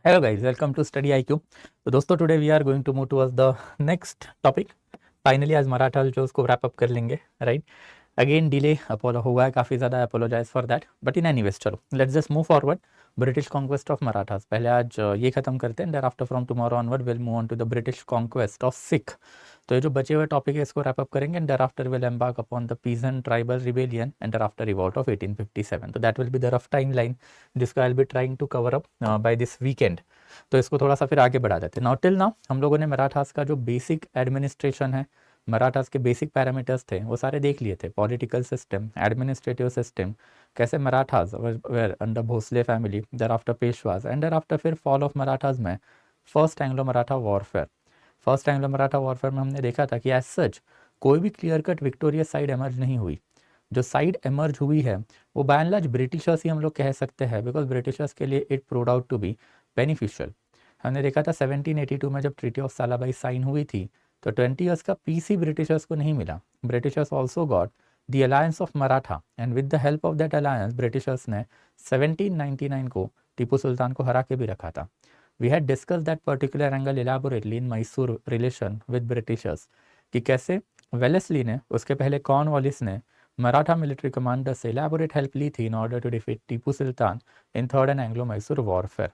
Hello guys, welcome to Study IQ. तो दोस्तों today we are going to move towards the next topic. Finally आज मराठा जो उसको wrap up कर लेंगे, right? Again delay अपोलो हुआ है काफ़ी ज़्यादा, apologize for that. But in anyways चलो let's just move forward. British conquest of Marathas. पहले आज ये ख़त्म करते हैं. Thereafter from tomorrow onward we'll move on to the British conquest of Sikh. तो ये जो बचे हुए टॉपिक है इसको रैप अप करेंगे and thereafter we'll embark upon the peasant tribal rebellion and thereafter revolt of 1857. तो that will be the rough timeline जिसको I'll be trying to cover up by this weekend. तो इसको थोड़ा सा फिर आगे बढ़ा देते हैं. नाउ टिल नाउ हम लोगों ने मराठास का जो बेसिक एडमिनिस्ट्रेशन है, मराठास के बेसिक पैरामीटर्स थे वो सारे देख लिए थे. पॉलिटिकल सिस्टम, एडमिनिस्ट्रेटिव सिस्टम, कैसे Marathas were under Bhosle family, thereafter Peshwas and thereafter फिर फॉल ऑफ मराठास में first Anglo Maratha warfare. First Anglo Maratha warfare में हमने देखा था कि एज सच कोई भी clear cut victorious side emerge नहीं हुई. जो साइड एमर्ज हुई है वो बाय एंड लार्ज ब्रिटिशर्स ही हम लोग कह सकते हैं, बिकॉज ब्रिटिशर्स के लिए it proved out to be beneficial. हमने देखा था 1782 में जब ट्रीटी ऑफ सालाबाई साइन हुई थी तो 20 ईयर्स का पीस ही ब्रिटिशर्स को नहीं मिला. Britishers also got the alliance of Maratha and with the help of that alliance Britishers ने 1799 को टीपू सुल्तान को हरा के भी रखा था. We had discuss that particular angle elaborately in Mysore relation with Britishers कि कैसे वेलेस्ली ने, उसके पहले कॉर्नवालिस ने मराठा मिलिट्री कमांडर से इलाबोरेट हेल्प ली थी in order to defeat Tipu Sultan in third and Anglo Mysore warfare.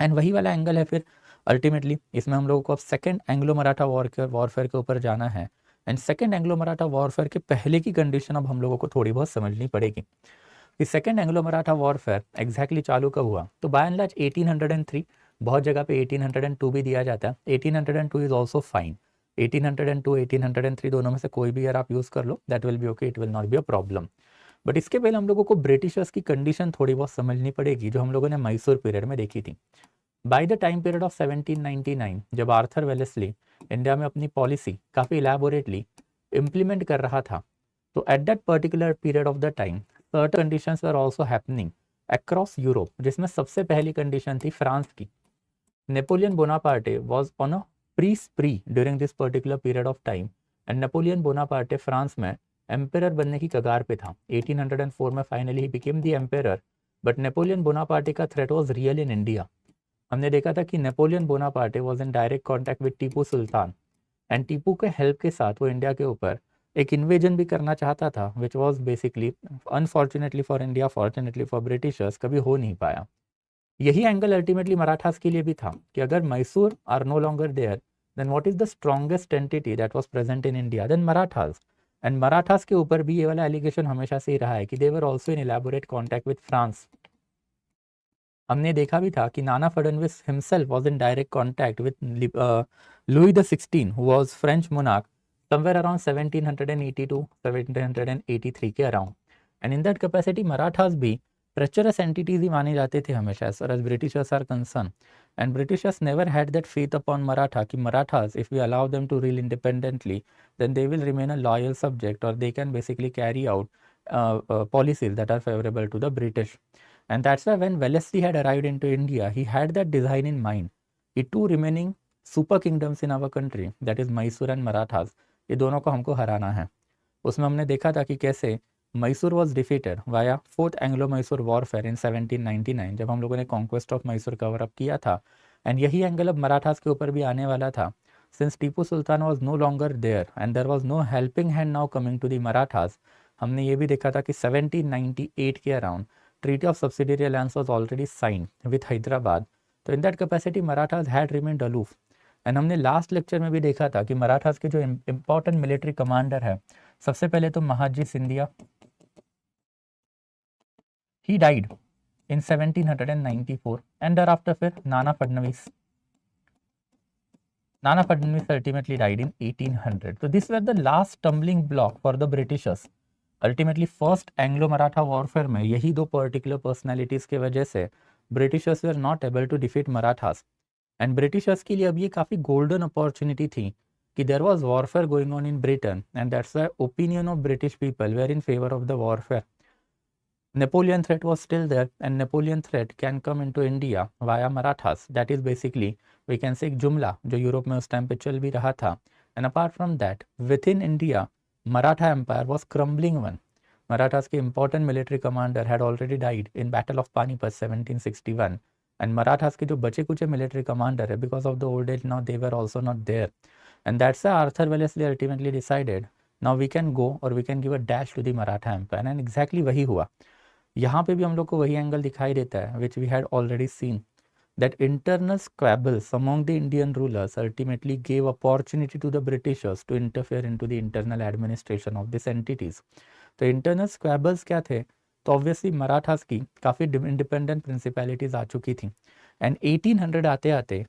And वही वाला एंगल है फिर अल्टीमेटली इसमें हम लोगों को अब सेकेंड एंग्लो मराठा वॉरफेयर के ऊपर जाना है. And second Anglo Maratha warfare के पहले की कंडीशन अब हम लोगों को थोड़ी बहुत समझनी पड़ेगी कि second Anglo Maratha warfare exactly चालू कब हुआ. तो बाय एंड लार्ज 1803, बहुत जगह पे 1802 भी दिया जाता है. 1802 इज ऑल्सो फाइन. 1802, 1803 दोनों में से कोई भी अगर आप यूज़ कर लो that will be okay, it will not be a problem. But इसके पहले हम लोगों को ब्रिटिशर्स की कंडीशन थोड़ी बहुत समझनी पड़ेगी जो हम लोगों ने मैसूर पीरियड में देखी थी. Bye the time period of 1799 जब आर्थर वेलेस्ली इंडिया में अपनी पॉलिसी काफ़ी इलेबोरेटली इम्प्लीमेंट कर रहा था, तो at that particular period of the time certain conditions were also happening across Europe, जिसमें सबसे पहली कंडीशन थी फ्रांस की. Napoleon Bonaparte was on a pre spree during this particular period of time and Napoleon Bonaparte France में emperor बनने की कगार पे था. 1804 में finally he became the emperor, but Napoleon Bonaparte का threat was real in India. हमने देखा था कि Napoleon Bonaparte was in direct contact with Tipu sultan and Tipu के हेल्प के साथ वो इंडिया के ऊपर एक इन्वेजन भी करना चाहता था, which was basically unfortunately for India, fortunately for Britishers कभी हो नहीं पाया. यही एंगल अल्टीमेटली मराठास के लिए भी था कि अगर Mysore are no longer there then what is the strongest entity that was present in India, then Marathas. And Marathas के ऊपर भी ये वाला एलिगेशन हमेशा से ही रहा है कि they were also in elaborate contact with France. हमने देखा भी था कि Nana Phadnavis himself was in direct contact with Louis the 16 who was French monarch somewhere around 1782 1783 के around. And in that capacity Marathas भी treacherous entities ही माने जाते थे हमेशा as far as Britishers are concerned. And Britishers never had that faith upon Maratha कि Marathas, if we allow them to rule independently, then they will remain a loyal subject or they can basically carry out policies that are favorable to the British. And that's why when Wellesley had arrived into India, he had that design in mind. The two remaining super kingdoms in our country, that is Mysore and Marathas, ये दोनों को हमको हराना है. उसमें हमने देखा था कि कैसे Mysore was defeated via fourth Anglo Mysore warfare in 1799 जब हम लोगों ने conquest of Mysore cover up किया था. एंड यही एंगल अब मराठास के ऊपर भी आने वाला था since Tipu Sultan was no longer there and there was no helping hand now coming to the Marathas. हमने ये भी देखा था कि 1798 के around treaty of subsidiary alliance was already sign with Hyderabad. तो in that capacity Marathas had remained aloof. And हमने last lecture में भी देखा था कि मराठास के जो इम्पोर्टेंट मिलिट्री कमांडर है, सबसे पहले तो Mahaji Scindia, he died in 1794 and thereafter फिर Nana Phadnavis ultimately died in 1800. So these were the last stumbling block for the Britishers. Ultimately first Anglo-Maratha warfare में यही दो particular personalities के वजह से Britishers were not able to defeat Marathas. And Britishers के लिए अब ये काफ़ी golden opportunity थी कि there was warfare going on in Britain and that's why opinion of British people were in favor of the warfare. Napoleon threat was still there and Napoleon threat can come into India via Marathas. That is basically we can say जुमला जो Europe में उस time पे चल भी रहा था. And apart from that within India Maratha Empire was crumbling one. Marathas के important military commander had already died in Battle of Panipat 1761 and Marathas के जो बचे कुचे मिलिट्री कमांडर है, because of the old age now they were also not there, and that's Arthur Wellesley ultimately decided now we can go और we can give a dash to the Maratha empire, and exactly वही हुआ। यहाँ पे भी हम लोग को वही एंगल दिखाई देता है which we had already seen, that internal squabbles among the Indian rulers ultimately gave opportunity to the Britishers to interfere into the internal administration of these entities. तो इंटरनल स्क्वैबल्स क्या थे, तो ऑब्वियसली मराठास की काफ़ी इंडिपेंडेंट प्रिंसिपैलिटीज आ चुकी थी, and 1800 आते आते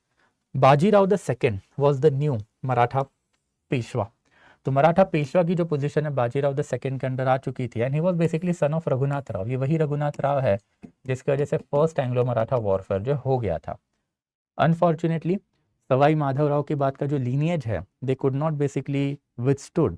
Bajirao the second was the new Maratha Peshwa. तो मराठा पेशवा की जो पोजीशन है बाजीराव द सेकंड के अंडर आ चुकी थी, and he was basically sun of Raghunath Rao. ये वही रघुनाथ राव है जिसकी वजह से फर्स्ट एंग्लो मराठा वॉरफेयर जो हो गया था। अनफॉर्चुनेटली सवाई माधवराव की बात का जो लीनिएज है, they could not basically withstood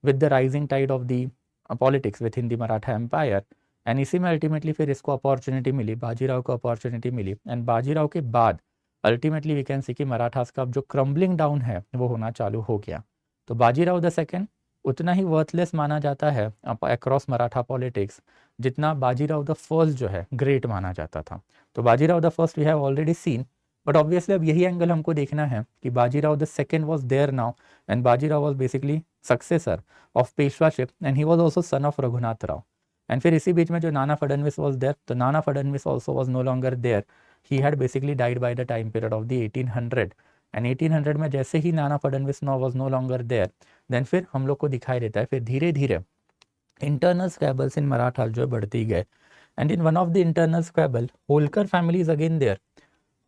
with the rising tide of the politics within the Maratha empire, and इसी में अल्टीमेटली फिर इसको अपॉर्चुनिटी मिली, बाजीराव को अपॉर्चुनिटी मिली, एंड बाजीराव के बाद अल्टीमेटली वी कैन सी कि मराठास का जो क्रम्बलिंग डाउन है वो होना चालू हो गया। तो बाजीराव द सेकेंड उतना ही वर्थलेस माना जाता है अक्रॉस मराठा पॉलिटिक्स जितना बाजीराव द फर्स्ट जो है ग्रेट माना जाता था। तो Bajirao the first we have already seen, but obviously अब यही एंगल हमको देखना है कि Bajirao the second was there now, and Bajirao was basically successor of Peshwaship, and he was also son of Raghunath Rao. And फिर इसी बीच में जो नाना फडणवीस वॉज देयर, तो Nana Phadnavis also was no longer there, he had basically died by the time period of the 1800, and 1800 में जैसे ही Nana Phadnavis no was no longer there, then फिर हम लोग को दिखाई देता है फिर धीरे धीरे इंटरनल स्क्वैबल्स इन मराठा जो है बढ़ती गए, and in one of the internal squabble Holkar family is again there.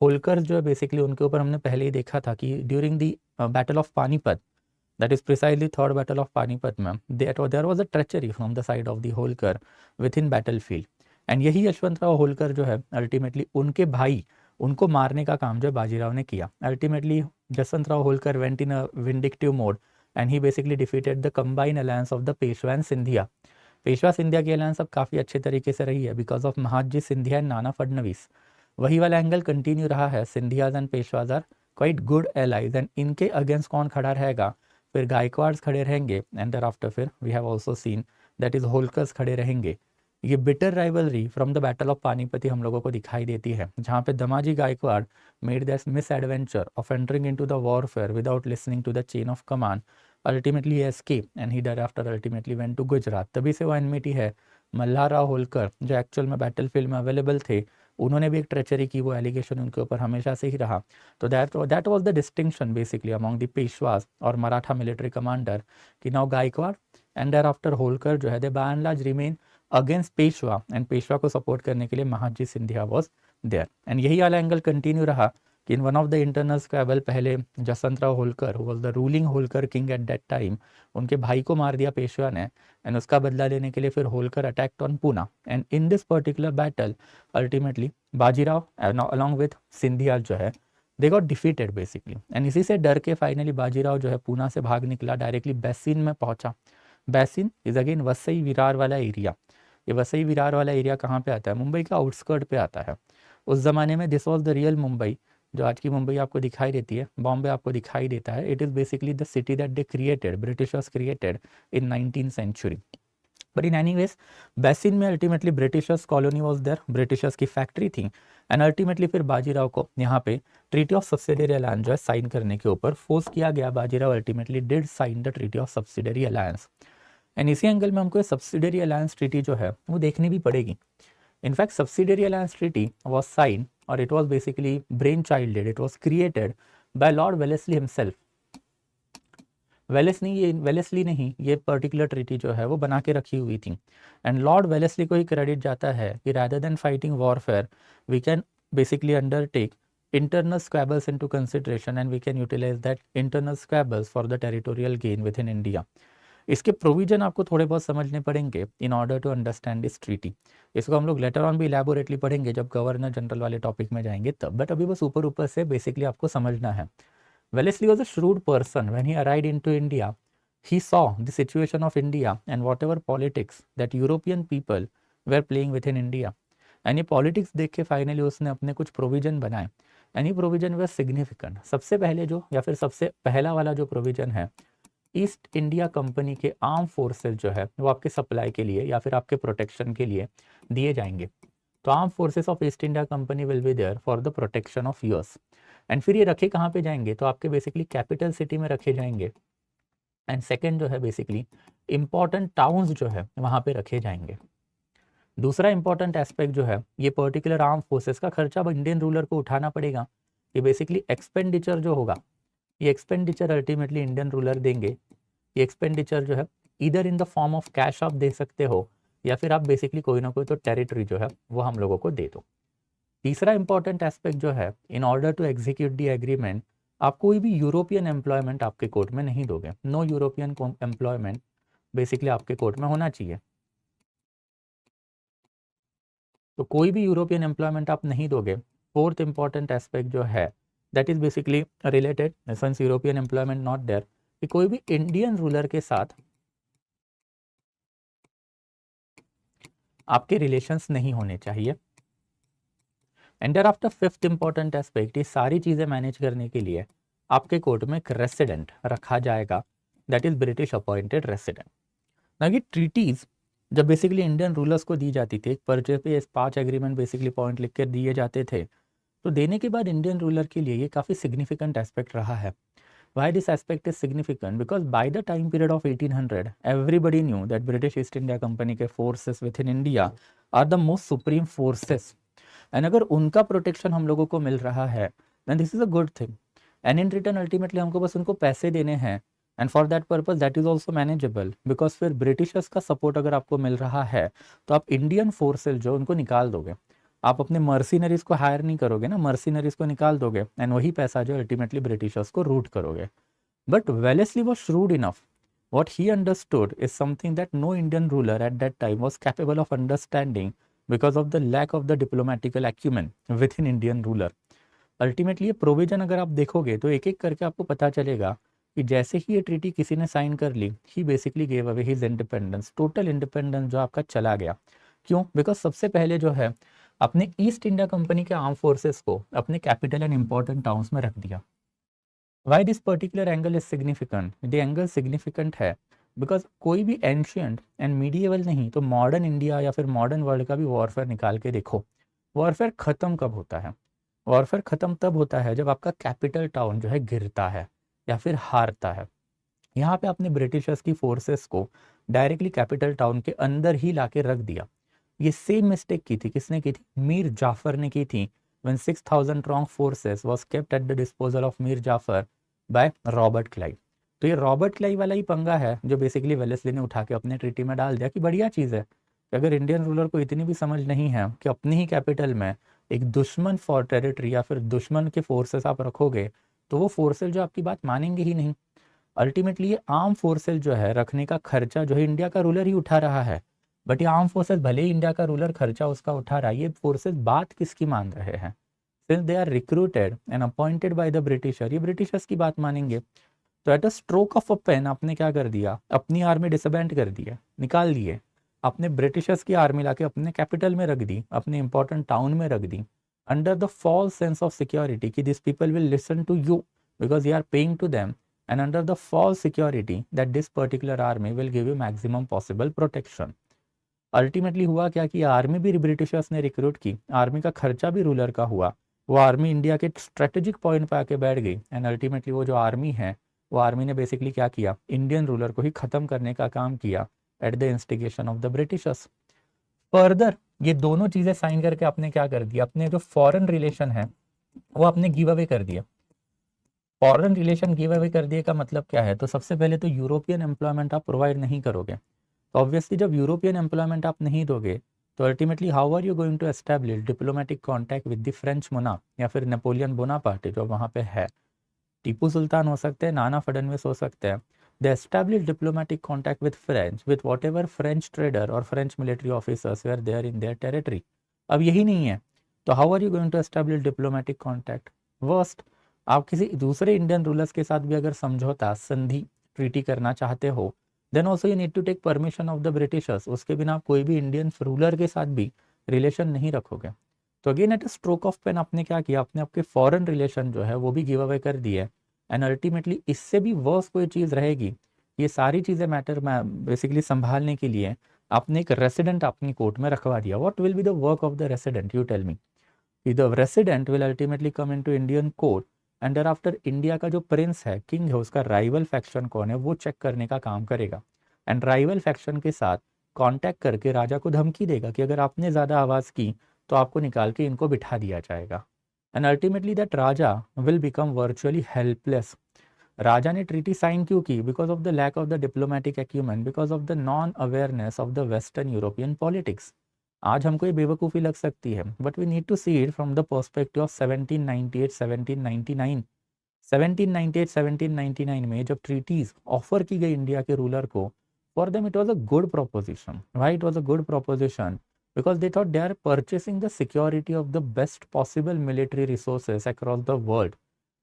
Holkar जो है बेसिकली उनके ऊपर हमने पहले ही देखा था कि during the battle of Panipat, that is precisely third battle of Panipat में, there was a treachery from the side of the Holkar within battlefield, and यही यशवंतराव होलकर जो है अल्टीमेटली उनके भाई उनको मारने का काम जो बाजीराव ने किया। Ultimately Jaswantrao Holkar went in a vindictive mode, and he basically defeated the combine alliance of the Peshwa and Scindia. Peshwa Scindia की अलायंस अब काफ़ी अच्छे तरीके से रही है because of Mahadji Scindia and Nana Phadnavis. वही वाला एंगल कंटिन्यू रहा है, Scindias and Peshwas are quite good allies, and इनके अगेंस्ट कौन खड़ा रहेगा, फिर गायकवाड्स खड़े रहेंगे, एंड देयर आफ्टर फिर we have also seen that is Holkars खड़े रहेंगे। ये bitter rivalry from the battle of Panipat हम लोगों को दिखाई देती है, जहाँ पे Damaji Gaikwad made that misadventure of entering into the warfare without listening to the chain of command, ultimately escape and he thereafter ultimately went to Gujarat. तभी से वो एनमिटी है। मल्हारराव होलकर जो एक्चुअल में बैटलफील्ड में अवेलेबल थे, उन्होंने भी एक ट्रेचरी की, वो एलिगेशन उनके ऊपर हमेशा से ही रहा। तो that was the distinction basically among the Peshwas और मराठा मिलिट्री कमांडर कि now Gaikwad and thereafter Holkar जो है they by and large remain against Peshwa, and Peshwa को सपोर्ट करने के लिए Mahadji Scindia was there, and यही वाला एंगल कंटिन्यू रहा कि in one of the internal squabble पहले Jaswantrao Holkar who was the ruling Holkar king at that time, उनके भाई को मार दिया पेशवा ने, एंड उसका बदला लेने के लिए फिर Holkar attacked on Poona, and in this particular battle ultimately Bajirao along with Scindia जो है they got defeated basically, and इसी से डर के फाइनली बाजीराव जो है पूना से भाग निकला, डायरेक्टली बैसिन में पहुंचा। Basin is again Vasai Virar वाला एरिया। ये वसई विरार वाला एरिया कहाँ पे आता है, मुंबई का आउटस्कर्ट पे आता है। उस ज़माने में this was the real Mumbai, जो आज की मुंबई आपको दिखाई देती है, बॉम्बे आपको दिखाई देता है। It is basically the city that they created, Britishers created in 19th century. But in any ways Bassein में ultimately Britishers colony was there, Britishers की फैक्ट्री थी, एंड अल्टीमेटली फिर बाजीराव को यहाँ पे ट्रीटी ऑफ सब्सिडरी अलायंस जो है साइन करने के ऊपर फोर्स किया गया। Bajirao ultimately did sign the treaty of subsidiary alliance, and इसी एंगल में हमको सब्सिडरी अलायंस ट्रीटी जो है वो देखनी भी पड़ेगी। In fact subsidiary alliance treaty was sign और it was basically brain childed, it was created by lord Wellesley himself. Wellesley ने ही ये पर्टिकुलर ट्रीटी जो है वो बना के रखी हुई थी, एंड लॉर्ड वेलेस्ली को ही क्रेडिट जाता है कि rather than fighting warfare we can basically undertake internal squabbles into consideration and we can utilize that internal squabbles for the territorial gain within India. इसके प्रोविजन आपको थोड़े बहुत समझने पड़ेंगे in order to understand this treaty. इसको हम लोग later on भी इलेबोरेटली पढ़ेंगे जब गवर्नर जनरल वाले टॉपिक में जाएंगे तब, बट अभी बस ऊपर ऊपर से बेसिकली आपको समझना है। Wellesley was a shrewd person when he arrived into India. He saw the situation of India and whatever politics that European people were playing within India. And ये पॉलिटिक्स देख के फाइनली उसने अपने कुछ प्रोविजन बनाए, एंड ये provision वे significant. सबसे पहले जो या फिर सबसे पहला वाला जो प्रोविजन है, ईस्ट इंडिया कंपनी के आर्म फोर्सेस जो है वो आपके सप्लाई के लिए या फिर आपके प्रोटेक्शन के लिए दिए जाएंगे। तो arm forces of East India Company will be there for the protection of US. And फिर ये रखे कहाँ पे जाएंगे, तो आपके बेसिकली कैपिटल सिटी में रखे जाएंगे। एंड सेकेंड जो है बेसिकली इंपॉर्टेंट टाउन्स जो है वहाँ पे रखे जाएंगे। दूसरा इंपॉर्टेंट एस्पेक्ट जो है, ये पर्टिकुलर आर्म फोर्सेस का खर्चा अब इंडियन रूलर को उठाना पड़ेगा। ये बेसिकली एक्सपेंडिचर जो होगा, ये एक्सपेंडिचर अल्टीमेटली इंडियन रूलर देंगे। ये एक्सपेंडिचर जो है इधर in the form of cash आप दे सकते हो, या फिर आप बेसिकली कोई ना कोई तो टेरिटरी जो है वो हम लोगों को दे दो। तीसरा इंपॉर्टेंट एस्पेक्ट जो है, in order to execute the agreement, आप कोई भी यूरोपियन एम्प्लॉयमेंट आपके कोर्ट में नहीं दोगे। नो यूरोपियन एम्प्लॉयमेंट बेसिकली आपके कोर्ट में होना चाहिए। तो कोई भी यूरोपियन एम्प्लॉयमेंट आप नहीं दोगे। फोर्थ इंपॉर्टेंट एस्पेक्ट जो है that is basically related since European employment not there, कि कोई भी इंडियन रूलर के साथ आपके रिलेशंस नहीं होने चाहिए। And thereafter fifth important aspect, ये सारी चीज़ें मैनेज करने के लिए आपके कोर्ट में एक रेसिडेंट रखा जाएगा, that is British appointed resident. ना कि ट्रीटीज जब बेसिकली इंडियन रूलर्स को दी जाती थी, एक पर्चे पे 5 एग्रीमेंट बेसिकली पॉइंट लिख कर दिए जाते थे, तो देने के बाद इंडियन रूलर के लिए ये काफ़ी सिग्निफिकेंट एस्पेक्ट रहा है। Why this aspect is significant? Because by the time period of 1800, everybody knew that British East India Company के forces within India are the most supreme forces. And अगर उनका protection हम लोगों को मिल रहा है, then this is a good thing. And in return ultimately हमको बस उनको पैसे देने हैं, and for that purpose that is also manageable. Because फिर ब्रिटिशर्स का सपोर्ट अगर आपको मिल रहा है, तो आप इंडियन फोर्सेस जो उनको निकाल दोगे। आप अपने मर्सिनरीज को हायर नहीं करोगे ना, मर्सिनरीज को निकाल दोगे, एंड वही पैसा जो अल्टीमेटली ब्रिटिशर्स को रूट करोगे। But Wellesley was shrewd enough. What he understood is something that no Indian ruler at that time was capable of understanding because of the lack of the diplomatical acumen within Indian ruler. Ultimately ये provision अगर आप देखोगे तो एक एक करके आपको पता चलेगा कि जैसे ही ये ट्रीटी किसी ने साइन कर ली, he basically gave away his independence, total independence जो आपका चला गया। क्यों? बिकॉज सबसे पहले जो है अपने ईस्ट इंडिया कंपनी के आर्म फोर्सेस को अपने कैपिटल एंड इंपॉर्टेंट टाउन्स में रख दिया। Why this particular angle is significant? The angle significant है बिकॉज कोई भी एंशियंट एंड मीडिएवल नहीं तो मॉडर्न इंडिया या फिर मॉडर्न वर्ल्ड का भी वॉरफेयर निकाल के देखो, वॉरफेयर खत्म कब होता है? वॉरफेयर खत्म तब होता है जब आपका कैपिटल टाउन जो है गिरता है या फिर हारता है। यहाँ पे आपने ब्रिटिशर्स की फोर्सेस को डायरेक्टली कैपिटल टाउन के अंदर ही लाके रख दिया। ये सेम मिस्टेक की थी, किसने की थी? मीर जाफर ने की थी। when 6,000 strong forces was kept at the disposal of Mir Jafar by Robert Clive. तो ये रॉबर्ट क्लाइव वाला ही पंगा है जो बेसिकली वेलेस्ली ने उठा के अपने ट्रीटी में डाल दिया कि बढ़िया चीज़ है कि अगर इंडियन रूलर को इतनी भी समझ नहीं है कि अपनी ही कैपिटल में एक दुश्मन फॉर टेरिटरी या फिर दुश्मन के फोर्सेस आप रखोगे तो वो फोर्सेस जो आपकी बात मानेंगे ही नहीं। अल्टीमेटली ये आर्म फोर्सेस जो है रखने का खर्चा जो है इंडिया का रूलर ही उठा रहा है। बट ये आर्म फोर्सेस भले ही इंडिया का रूलर खर्चा उसका उठा रहा है, ये फोर्सेस बात किसकी मान रहे हैं? Since they are recruited and appointed by the Britisher, ये ब्रिटिशर्स की बात मानेंगे। तो at a stroke of a pen आपने क्या कर दिया? अपनी आर्मी डिसबैंड कर दिया, निकाल दिए। अपने ब्रिटिशर्स की आर्मी लाके अपने कैपिटल में रख दी, अपने इंपॉर्टेंट टाउन में रख दी, under the false sense of security कि this people will listen to you because you are paying to them, and under the false security that this particular army will give you maximum possible protection. Ultimately हुआ क्या कि army भी Britishers ने recruit की, army का खर्चा भी ruler का हुआ, वो आर्मी इंडिया के स्ट्रेटेजिक पॉइंट पे आके बैठ गई, एंड अल्टीमेटली वो जो आर्मी है वो आर्मी ने बेसिकली क्या किया? इंडियन रूलर को ही खत्म करने का काम किया at the instigation of the Britishers. Further ये दोनों चीज़ें साइन करके आपने क्या कर दिया? अपने जो फॉरेन रिलेशन है वो आपने गिव अवे कर दिया। फॉरेन रिलेशन गिव अवे कर दिए का मतलब क्या है? तो सबसे पहले तो यूरोपियन एम्प्लॉयमेंट आप प्रोवाइड नहीं करोगे। तो ऑब्वियसली जब यूरोपियन एम्प्लॉयमेंट आप नहीं दोगे तो ultimately how are you going to establish diplomatic contact with the French monarch या फिर नेपोलियन बोनापार्ट जो वहाँ पे है? टीपू सुल्तान हो सकते हैं, नाना फडणवीस हो सकते हैं। They establish diplomatic contact with French with whatever French trader और French military officers were there in their territory. अब यही नहीं है तो how are you going to establish diplomatic contact? Worst, आप किसी दूसरे इंडियन रूलर्स के साथ भी अगर समझौता संधि ट्रीटी करना चाहते हो then also you need to take permission of the Britishers. उसके बिना आप कोई भी इंडियन रूलर के साथ भी रिलेशन नहीं रखोगे। तो again at a stroke of pen आपने क्या किया? आपने आपके फॉरेन रिलेशन जो है वो भी गिव अवे कर दिए, एंड अल्टीमेटली इससे भी वर्स कोई चीज़ रहेगी। ये सारी चीज़ें मैटर बेसिकली संभालने के लिए आपने एक रेसिडेंट अपनी कोर्ट में रखवा दिया, what will be the work of the resident, you tell me. The resident will ultimately come into Indian court and thereafter India का जो प्रिंस है, किंग है, उसका राइवल फैक्शन कौन है वो चेक करने का काम करेगा, एंड राइवल फैक्शन के साथ कांटेक्ट करके राजा को धमकी देगा कि अगर आपने ज़्यादा आवाज़ की तो आपको निकाल के इनको बिठा दिया जाएगा। And ultimately that raja will become virtually helpless. राजा ने ट्रीटी साइन क्यों की? Because of the lack of the diplomatic acumen, because of the non awareness of the western European politics. आज हमको ये बेवकूफ़ी लग सकती है, but we need to see it from the perspective of 1798 1799। 1798 1799 में जब ट्रीटीज ऑफर की गई इंडिया के रूलर को, for them it was a good proposition. Why it was a good proposition? Because they thought they are purchasing the security of the best possible military resources across the world.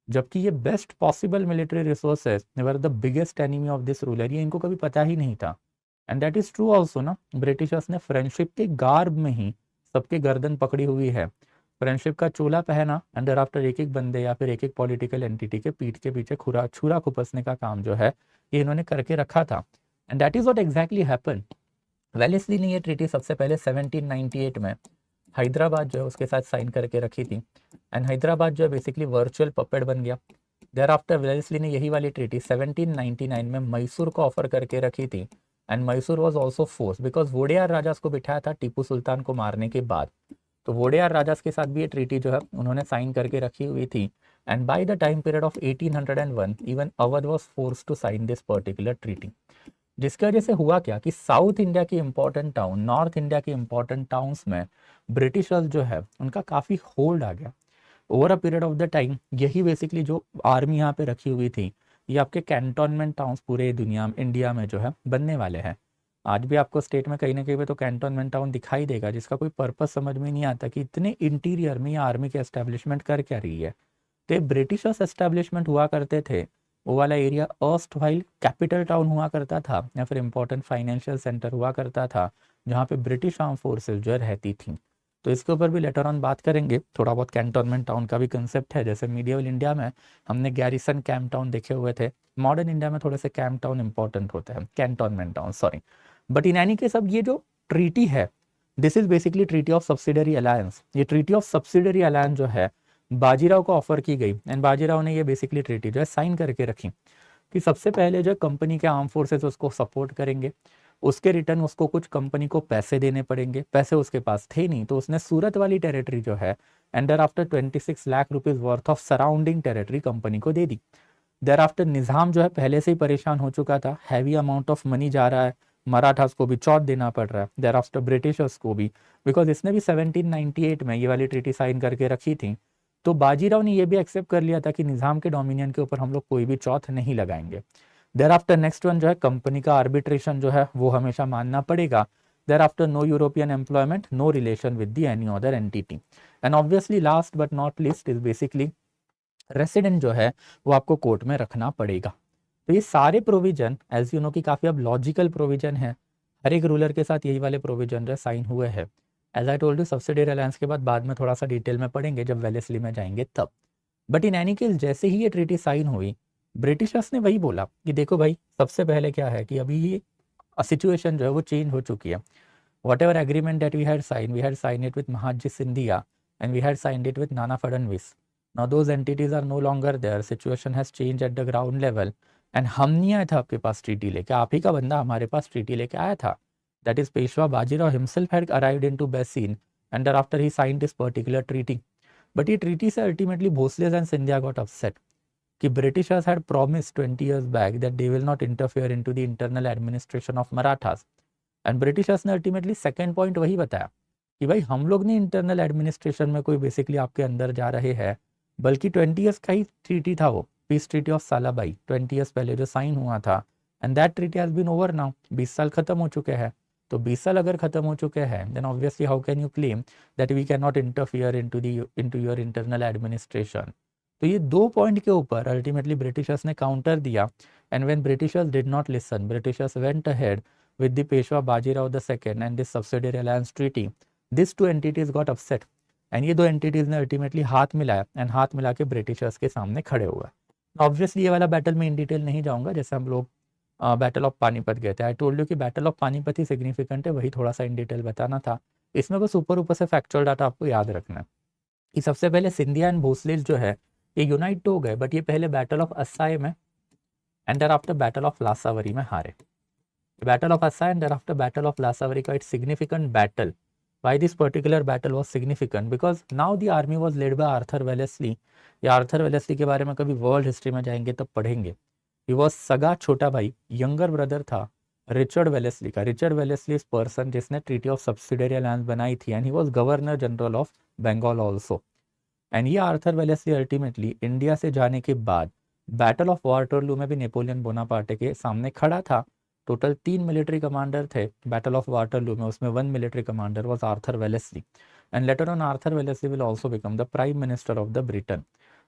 जबकि ये best possible military resources were the biggest enemy of this ruler, ये इनको कभी पता ही नहीं था। And that is true also ना, ब्रिटिशर्स ने फ्रेंडशिप के गार्ब में ही सबके गर्दन पकड़ी हुई है, फ्रेंडशिप का चोला पहना, अंडर आफ्टर एक एक बंदे या फिर एक एक पॉलिटिकल एंटिटी के पीठ के पीछे छुरा खुपसने का काम जो है ये इन्होंने करके रखा था। And that is what exactly happen. Wellesley ने ये ट्रीटी सबसे पहले 1798 में हैदराबाद जो है उसके साथ साइन करके रखी थी, एंड हैदराबाद जो है बेसिकली वर्चुअल पपेट बन गया। देयर आफ्टर वेलेस्ली ने यही वाली ट्रीटी 1799 में मैसूर को ऑफर करके रखी थी, and Mysore was also force because Wodeyar rajas को बिठाया था टीपू सुल्तान को मारने के बाद। तो वोडेयार राजास के साथ भी ये ट्रीटी जो है उन्होंने साइन करके रखी हुई थी, and by the time period of 1801 even Awadh was forced to sign this particular treaty. जिसकी वजह से हुआ क्या कि साउथ इंडिया की इंपॉर्टेंट टाउन, नॉर्थ इंडिया की इंपॉर्टेंट टाउन्स में ब्रिटिशर्स जो है उनका काफ़ी होल्ड आ गया over a period of the time. यही बेसिकली जो आर्मी यहाँ पे रखी हुई थी, ये आपके कैंटोनमेंट टाउन्स पूरे दुनिया में, इंडिया में जो है बनने वाले हैं। आज भी आपको स्टेट में कहीं ना कहीं पे तो कैंटोनमेंट टाउन दिखाई देगा, जिसका कोई पर्पस समझ में नहीं आता कि इतने इंटीरियर में ये आर्मी की एस्टेब्लिशमेंट कर क्या रही है। तो ये ब्रिटिशर्स एस्टेब्लिशमेंट हुआ करते थे, वो वाला area erst while capital town हुआ करता था या फिर इंपॉर्टेंट फाइनेंशियल सेंटर हुआ करता था, जहाँ पे ब्रिटिश आर्म फोर्सेज जो है रहती थी। तो इसके ऊपर भी लेटर ऑन बात करेंगे। थोड़ा बहुत कैंटोनमेंट टाउन का भी कंसेप्ट है, जैसे मीडियवल इंडिया में हमने गैरिसन कैंप टाउन देखे हुए थे, मॉडर्न इंडिया में थोड़े से कैंप टाउन इंपॉर्टेंट होते हैं, cantonment town sorry. But in any case अब ये जो ट्रीटी है, this is basically treaty of subsidiary alliance. ये ट्रीटी ऑफ सब्सिडरी अलायंस जो है बाजीराव को ऑफर की गई, एंड बाजीराव ने ये बेसिकली ट्रीटी जो है साइन करके रखी कि सबसे पहले जो कंपनी के आर्म फोर्सेस उसको सपोर्ट करेंगे, उसके रिटर्न उसको कुछ कंपनी को पैसे देने पड़ेंगे। पैसे उसके पास थे नहीं, तो उसने सूरत वाली टेरिटरी जो है एंडर after 26 lakh rupees worth of surrounding territory company को दे दी। देर आफ्टर निज़ाम जो है पहले से ही परेशान हो चुका था, हैवी अमाउंट ऑफ मनी जा रहा है, मराठास को भी चौथ देना पड़ रहा है, देर आफ्टर ब्रिटिशर्स को भी, बिकॉज इसने भी 1798 में ये वाली ट्रीटी साइन करके रखी थी। तो बाजीराव ने ये भी एक्सेप्ट कर लिया था कि निज़ाम के डोमिनियन के ऊपर हम लोग कोई भी चौथ नहीं लगाएंगे। देर आफ्टर नेक्स्ट वन जो है कंपनी का आर्बिट्रेशन जो है वो हमेशा मानना पड़ेगा। Thereafter no European employment, no relation with the any other entity, and obviously last but not least is basically resident जो है वो आपको कोर्ट में रखना पड़ेगा। तो ये सारे प्रोविजन एज यू नो कि काफ़ी अब लॉजिकल प्रोविजन है, हर एक रूलर के साथ यही वाले प्रोविजन जो साइन हुए हैं। As I told you subsidiary alliance के बाद में थोड़ा सा डिटेल में पढ़ेंगे जब वेलेस्ली में जाएंगे तब। बट इन एनी केस जैसे ही ये ट्रीटी साइन हुई, ब्रिटिशर्स ने वही बोला कि देखो भाई, सबसे पहले क्या है कि अभी ये सिचुएशन जो है वो चेंज हो चुकी है। Whatever agreement that we had sign it with Mahaji Scindia and we had signed it with Nana Fadnavis. Now those entities are no longer there, situation has change at the ground level, and हम नहीं आया था आपके पास treaty लेके, आप ही का बंदा हमारे पास ट्रीटी लेके आया था। That is Peshwa Bajirao himself had arrived into Bassein and after he signed this particular treaty. But ये ट्रीटी से ultimately Bhosle and Scindia got upset कि Britishers had promised 20 years back that they will not interfere into the internal administration of Marathas, and Britishers ने ultimately second point वही बताया कि भाई हम लोग नहीं इंटरनल एडमिनिस्ट्रेशन में कोई बेसिकली आपके अंदर जा रहे हैं, बल्कि 20 ईयर्स का ही ट्रीटी था वो, peace treaty of Salbai 20 years पहले जो साइन हुआ था, and that treaty has been over now. 20 साल खत्म हो चुके हैं। तो 20 साल अगर खत्म हो चुके हैं, then obviously how can you claim that we can not interfere into your internal administration. तो ये दो पॉइंट के ऊपर अल्टीमेटली ब्रिटिशर्स ने काउंटर दिया, and when Britishers did not listen, Britishers went ahead with the Peshwa Bajirao the second and this subsidiary alliance treaty. This two entities got upset, and ये दो entities ने अल्टीमेटली हाथ मिलाया, एंड हाथ मिला के ब्रिटिशर्स के सामने खड़े हुए। ऑब्वियसली ये वाला बैटल में इन डिटेल नहीं जाऊंगा, जैसे हम लोग बैटल ऑफ पानीपत गए थे। आई टोल्ड यू कि battle of Panipat he significant है, वही थोड़ा सा इन डिटेल बताना था। इसमें बस ऊपर ऊपर से फैक्चुअल डाटा आपको याद रखना है कि सबसे पहले सिंधिया एंड भोसले जो है ये यूनाइट तो हो गए, बट ये पहले बैटल ऑफ अस्साई में and thereafter battle of Laswari में हारे। Battle of Assaye and thereafter battle of Laswari का it's significant battle. Why this particular battle was significant? Because now the army was led by Arthur Wellesley. या Arthur Wellesley के बारे में कभी world history में जाएंगे तब पढ़ेंगे। ही वॉज सगा छोटा भाई, यंगर ब्रदर था रिचर्ड वेलेस्ली का। रिचर्ड वेलेस्ली इज पर्सन जिसने ट्रीटी ऑफ सब्सिडियरी अलायंस बनाई थी and he was governor general of Bengal also. And ये आर्थर वेलेस्ली अल्टीमेटली इंडिया से जाने के बाद बैटल ऑफ वाटरलू में भी नेपोलियन बोनापार्टे के सामने खड़ा था। टोटल 3 मिलिट्री कमांडर थे बैटल ऑफ वाटरलू में, उसमें 1 military commander was Arthur Wellesley and later on Arthur Wellesley will also become the prime minister of the Britain.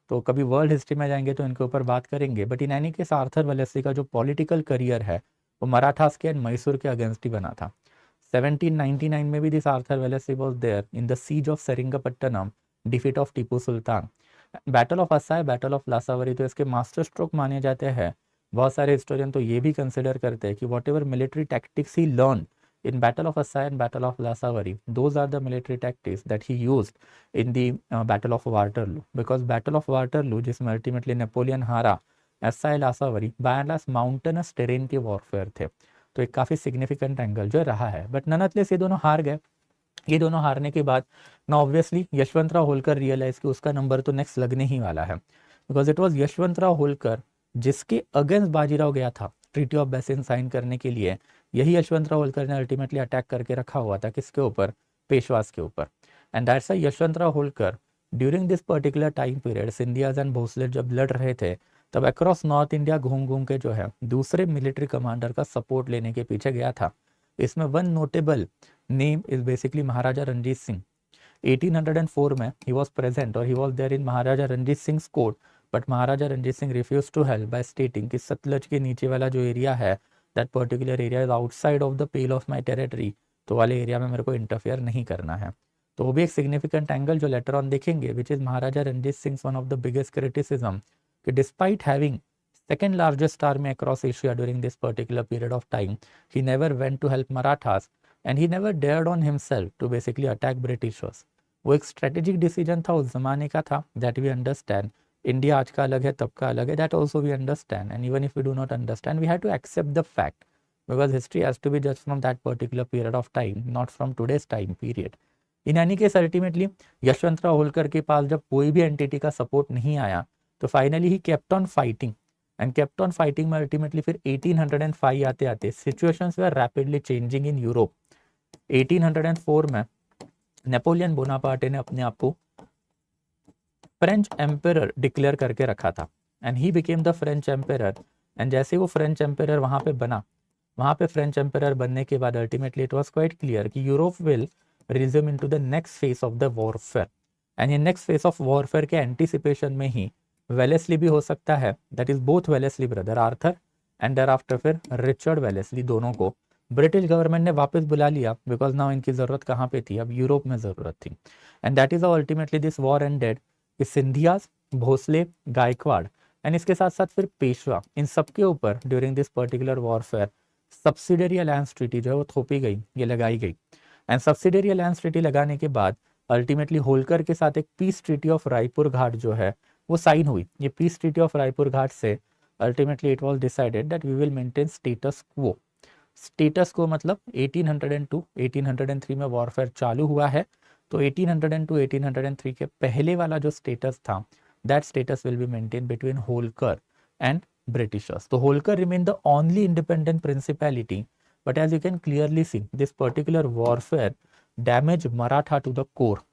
तो कभी वर्ल्ड हिस्ट्री में जाएंगे तो इनके ऊपर बात करेंगे, but in any case Arthur Wellesley का जो पॉलिटिकल करियर है वो मराठास के एंड मैसूर के अगेंस्ट ही बना था। 1799 में भी this Arthur Wellesley was there in the siege of Seringapatam, defeat of Tipu Sultan. Battle of Assaye, battle of Laswari तो इसके मास्टर स्ट्रोक माने जाते हैं। बहुत सारे हिस्टोरियन तो ये भी कंसिडर करते हैं कि what ever military tactics he learn in battle of Assai and battle of Lasavari, those are the military tactics that he used in the battle of Waterloo, because battle of Waterloo जिसमें ultimately Napoleon हारा, Assai Laswari by and large mountainous terrain के warfare थे। तो एक काफ़ी significant angle जो रहा है, बट ननतलेस ये दोनों हार गए। ये दोनों हारने के बाद ना ऑब्वियसली यशवंतराव होलकर रियलाइज कि उसका नंबर तो नेक्स्ट लगने ही वाला है, because it was Yashwantrao Holkar जिसके अगेंस्ट बाजीराव गया था ट्रीटी ऑफ बेसिन साइन करने के लिए। यही यशवंतराव होलकर ने अल्टीमेटली अटैक करके रखा हुआ था, किसके ऊपर? पेशवास के ऊपर। And that's why Yashwantrao Holkar during this particular time period Scindias and Bhosle जब लड़ रहे थे तब अक्रॉस नॉर्थ इंडिया घूम घूम के जो है दूसरे मिलिट्री कमांडर का सपोर्ट लेने के पीछे गया था। इसमें one notable name is basically Maharaja Ranjit Singh. 1804 में ही वॉज प्रेजेंट और he was there in Maharaja Ranjit Singh court, but Maharaja Ranjit Singh refuse to help by stating कि सतलज के नीचे वाला जो एरिया है that particular area is outside of the pale of my territory, तो वाले एरिया में मेरे को इंटरफेयर नहीं करना है। तो वो भी एक सिग्निफिकेंट एंगल जो लेटर ऑन देखेंगे, which is Maharaja Ranjit Singh one of the biggest criticism कि despite having second largest army across Asia during this particular period of time, he never went to help Marathas and he never dared on himself to basically attack Britishers. वो एक strategic decision था उस जमाने का था, that we understand. India आज का अलग है, तब का अलग है, that also we understand, and even if we do not understand we have to accept the fact because history has to be judged from that particular period of time, not from today's time period. In any case ultimately Yashwantrao Holkar के पास जब कोई भी entity का support नहीं आया तो finally he kept on fighting and kept on fighting में ultimately फिर 1805 आते आते situations were rapidly changing in Europe. 1804 में नेपोलियन बोनापार्टे ने अपने आप को फ्रेंच एम्परर डिक्लेयर करके रखा था and he became the French emperor. And जैसे वो फ्रेंच एम्परर वहां पे बना, वहां पे फ्रेंच एम्परर बनने के बाद ultimately it was quite clear कि Europe will resume into the next phase of the warfare. And ये नेक्स्ट फेज ऑफ वॉरफेयर के एंटीसिपेशन में ही वेलेस्ली भी हो सकता है, that is both Wellesley brother Arthur and thereafter फिर रिचर्ड वेलेस्ली, दोनों को ब्रिटिश गवर्नमेंट ने वापस बुला लिया बिकॉज नाउ इनकी जरूरत कहाँ पे थी? अब यूरोप में जरूरत थी। And that is ultimately this war ended कि सिंधियास, भोसले, गायकवाड़ एंड इसके साथ साथ फिर पेशवा, इन सबके ऊपर during this particular warfare subsidiary alliance treaty जो है वो थोपी गई, ये लगाई गई। एंड सब्सिडरी अलायंस ट्रीटी लगाने के बाद अल्टीमेटली होलकर के साथ एक peace treaty of Raipur Ghat जो है वो साइन हुई। ये peace treaty of Raipur Ghat से ultimately it was decided that we will maintain status quo. Status quo मतलब 1802 1803 में वॉरफेयर चालू हुआ है, तो 1802 1803 के पहले वाला जो स्टेटस था that status will be maintain between Holkar and Britishers. तो Holkar remain the only independent principality, but as you can clearly see this particular warfare damage Maratha to the core.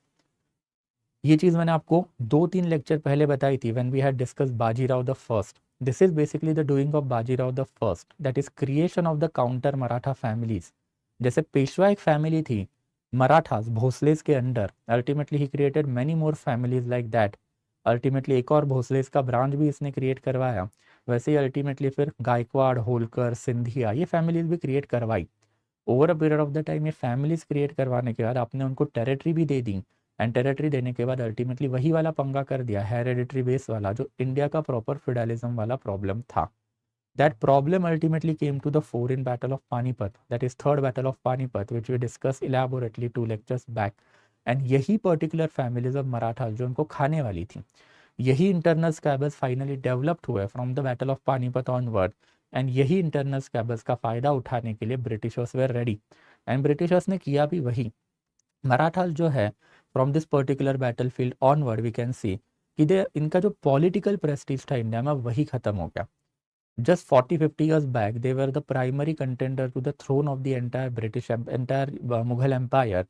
ये चीज मैंने आपको 2-3 लेक्चर पहले बताई थी when we had discuss Bajirao the first. This is basically the doing of Bajirao the first, that is creation of the counter Maratha families. जैसे पेशवा एक family थी मराठास भोसलेस के under, ultimately he created many more families like that. Ultimately एक और भोसलेस का branch भी इसने create करवाया, वैसे ही अल्टीमेटली फिर गायकवाड़, होलकर, सिंधिया ये फैमिलीज भी क्रिएट करवाई। Over a period of the time ये फैमिलीज क्रिएट करवाने के बाद आपने उनको टेरिटरी भी दे दी, एंड टेरिटरी देने के बाद अल्टीमेटली वही वाला पंगा कर दिया हेरेडिटरी बेस वाला, जो इंडिया का प्रॉपर फेडरलिज्म वाला प्रॉब्लम था। That problem ultimately came to the fore in Battle of Panipat, that is Third Battle of Panipat, which we discussed elaborately 2 lectures back. And यही particular families of Marathas जो उनको खाने वाली थी, यही internal स्कैबर्स फाइनली डेवलप्ड हुए from the battle of Panipat onward. And यही इंटरनल स्कैबर्स का फायदा उठाने के लिए Britishers were ready, and Britishers ने किया भी वही. मराठास जो है from this particular battle field onward we can see कि दे इनका जो पॉलिटिकल प्रेस्टीज था इंडिया में वही खत्म हो गया. Just 40-50 years back, they were the primary contender to the throne of the entire Mughal Empire.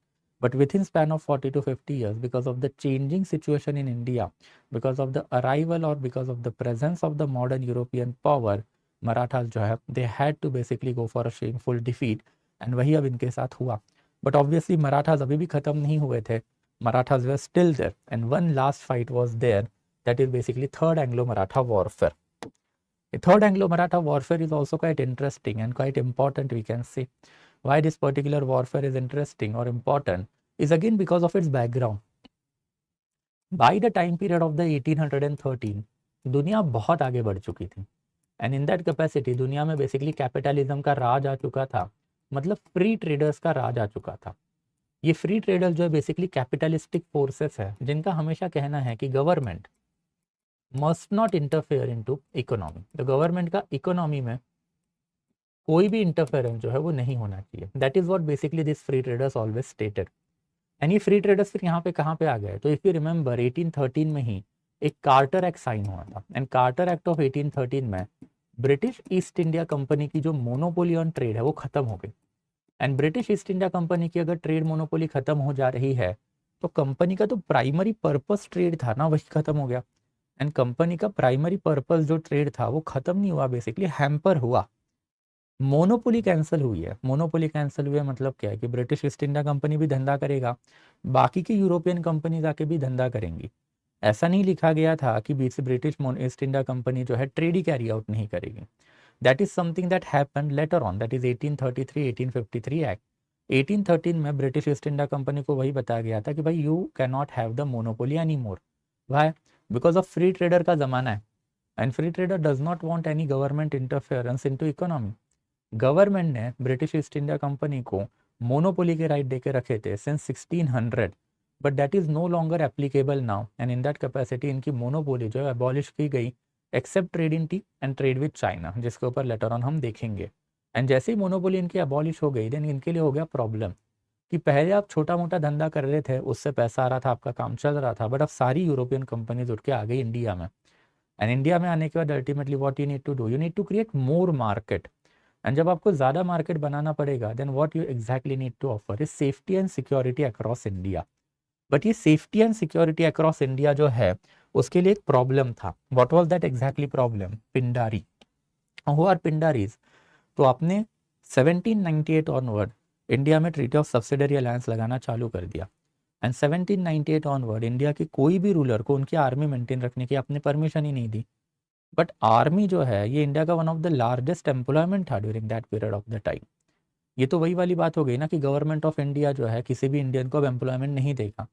But within span of 40 to 50 years, because of the changing situation in India, because of the arrival or because of the presence of the modern European power, Marathas जो है, they had to basically go for a shameful defeat. And वही अब इनके साथ हुआ. But obviously Marathas अभी भी खत्म नहीं हुए थे. Marathas were still there. And one last fight was there. That is basically Third Anglo-Maratha Warfare. The Third Anglo-Maratha warfare is also quite interesting and quite important, we can say. Why this particular warfare is interesting or important is again because of its background. By the time period of the 1813, दुनिया बहुत आगे बढ़ चुकी थी. And in that capacity दुनिया में basically capitalism का राज आ चुका था, मतलब फ्री ट्रेडर्स का राज आ चुका था. ये फ्री ट्रेडर्स जो है बेसिकली कैपिटलिस्टिक फोर्सेस है जिनका हमेशा कहना है कि government must not interfere into economy. तो गवर्नमेंट का इकोनॉमी में कोई भी इंटरफेरेंस जो है वो नहीं होना चाहिए. That is what basically this free traders always stated. And ये फ्री ट्रेडर्स फिर यहाँ पे कहाँ पे आ गए, तो इफ यू रिमेंबर 1813 में ही एक कार्टर एक्ट साइन हुआ था. एंड कार्टर एक्ट ऑफ 1813 में ब्रिटिश ईस्ट इंडिया कंपनी की जो मोनोपोली ऑन ट्रेड है वो खत्म हो गई. And British East India company की अगर ट्रेड मोनोपोली खत्म हो जा रही है तो कंपनी का तो प्राइमरी पर्पस ट्रेड था ना वही खत्म हो गया. एंड कंपनी का प्राइमरी पर्पस जो ट्रेड था वो खत्म नहीं हुआ, बेसिकली हैम्पर हुआ. मोनोपोली कैंसिल हुई है. मोनोपोली कैंसिल हुई है मतलब क्या है कि ब्रिटिश ईस्ट इंडिया कंपनी भी धंधा करेगा, बाकी की यूरोपियन कंपनी जाके भी धंधा करेंगी. ऐसा नहीं लिखा गया था कि बीच से ब्रिटिश ईस्ट इंडिया कंपनी जो है ट्रेड ही कैरी आउट नहीं करेगी. That is something that happened later on, that is 1833 act. 1813 में ब्रिटिश ईस्ट इंडिया कंपनी को वही बताया गया था कि भाई you can not have the monopoly any more. Why? Because of free trader का जमाना है. And free trader does not want any government interference into economy. Government ने ब्रिटिश ईस्ट इंडिया कंपनी को मोनोपोली के राइट देके रखे थे since 1600, but that is no longer applicable now. And in that capacity इनकी मोनोपोली जो है abolish की गई except trade in tea and trade with China, जिसके ऊपर लेटर ऑन हम देखेंगे. एंड जैसे ही मोनोपोली इनकी अबॉलिश हो गई देन इनके लिए हो गया प्रॉब्लम कि पहले आप छोटा मोटा धंधा कर रहे थे, उससे पैसा आ रहा था, आपका काम चल रहा था, बट अब सारी यूरोपियन कंपनीज उठ के आ गई इंडिया में. एंड इंडिया में आने के बाद ultimately what you need to do, you need to create more market. And जब आपको ज़्यादा मार्केट बनाना पड़ेगा then what you exactly need to offer is safety and security across India. But ये safety and security across India जो है उसके लिए एक प्रॉब्लम था. What was that exactly problem? Pindari. Who are Pindaris? तो आपने 1798 ऑनवर्ड इंडिया में ट्रीटी ऑफ सब्सिडरी अलायंस लगाना चालू कर दिया. एंड 1798 ऑनवर्ड इंडिया के कोई भी रूलर को उनकी आर्मी मेंटेन रखने की आपने परमिशन ही नहीं दी. बट आर्मी जो है ये इंडिया का one of the largest employment था during that period of the time. ये तो वही वाली बात हो गई ना कि गवर्नमेंट ऑफ इंडिया जो है किसी भी इंडियन को अब एम्प्लॉयमेंट नहीं देगा.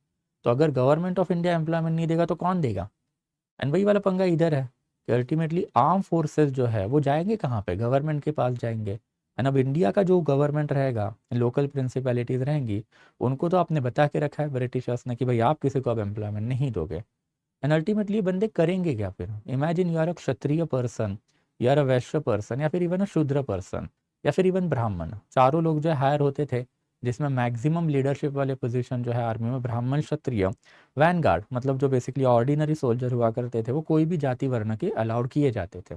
तो अगर गवर्नमेंट ऑफ इंडिया एम्प्लॉयमेंट नहीं देगा तो कौन देगा? एंड वही वाला पंगा इधर है कि अल्टीमेटली आर्म फोर्सेस जो है वो जाएंगे कहाँ पे? गवर्नमेंट के पास जाएंगे. एंड अब इंडिया का जो गवर्नमेंट रहेगा, लोकल प्रिंसिपैलिटीज़ रहेंगी, उनको तो आपने बता के रखा है ब्रिटिशर्स ने कि भाई आप किसी को अब एम्प्लॉयमेंट नहीं दोगे. एंड अल्टीमेटली बंदे करेंगे क्या फिर? Imagine you are a Kshatriya person, you are a Vaishya person, या फिर इवन अ शूद्र पर्सन, या फिर इवन ब्राह्मण. चारों लोग जो हायर होते थे, जिसमें मैक्सिमम लीडरशिप वाले पोजीशन जो है आर्मी में ब्राह्मण, क्षत्रिय, वैनगार्ड मतलब जो बेसिकली ऑर्डिनरी सोल्जर हुआ करते थे वो कोई भी जाति वर्ण के अलाउड किए जाते थे.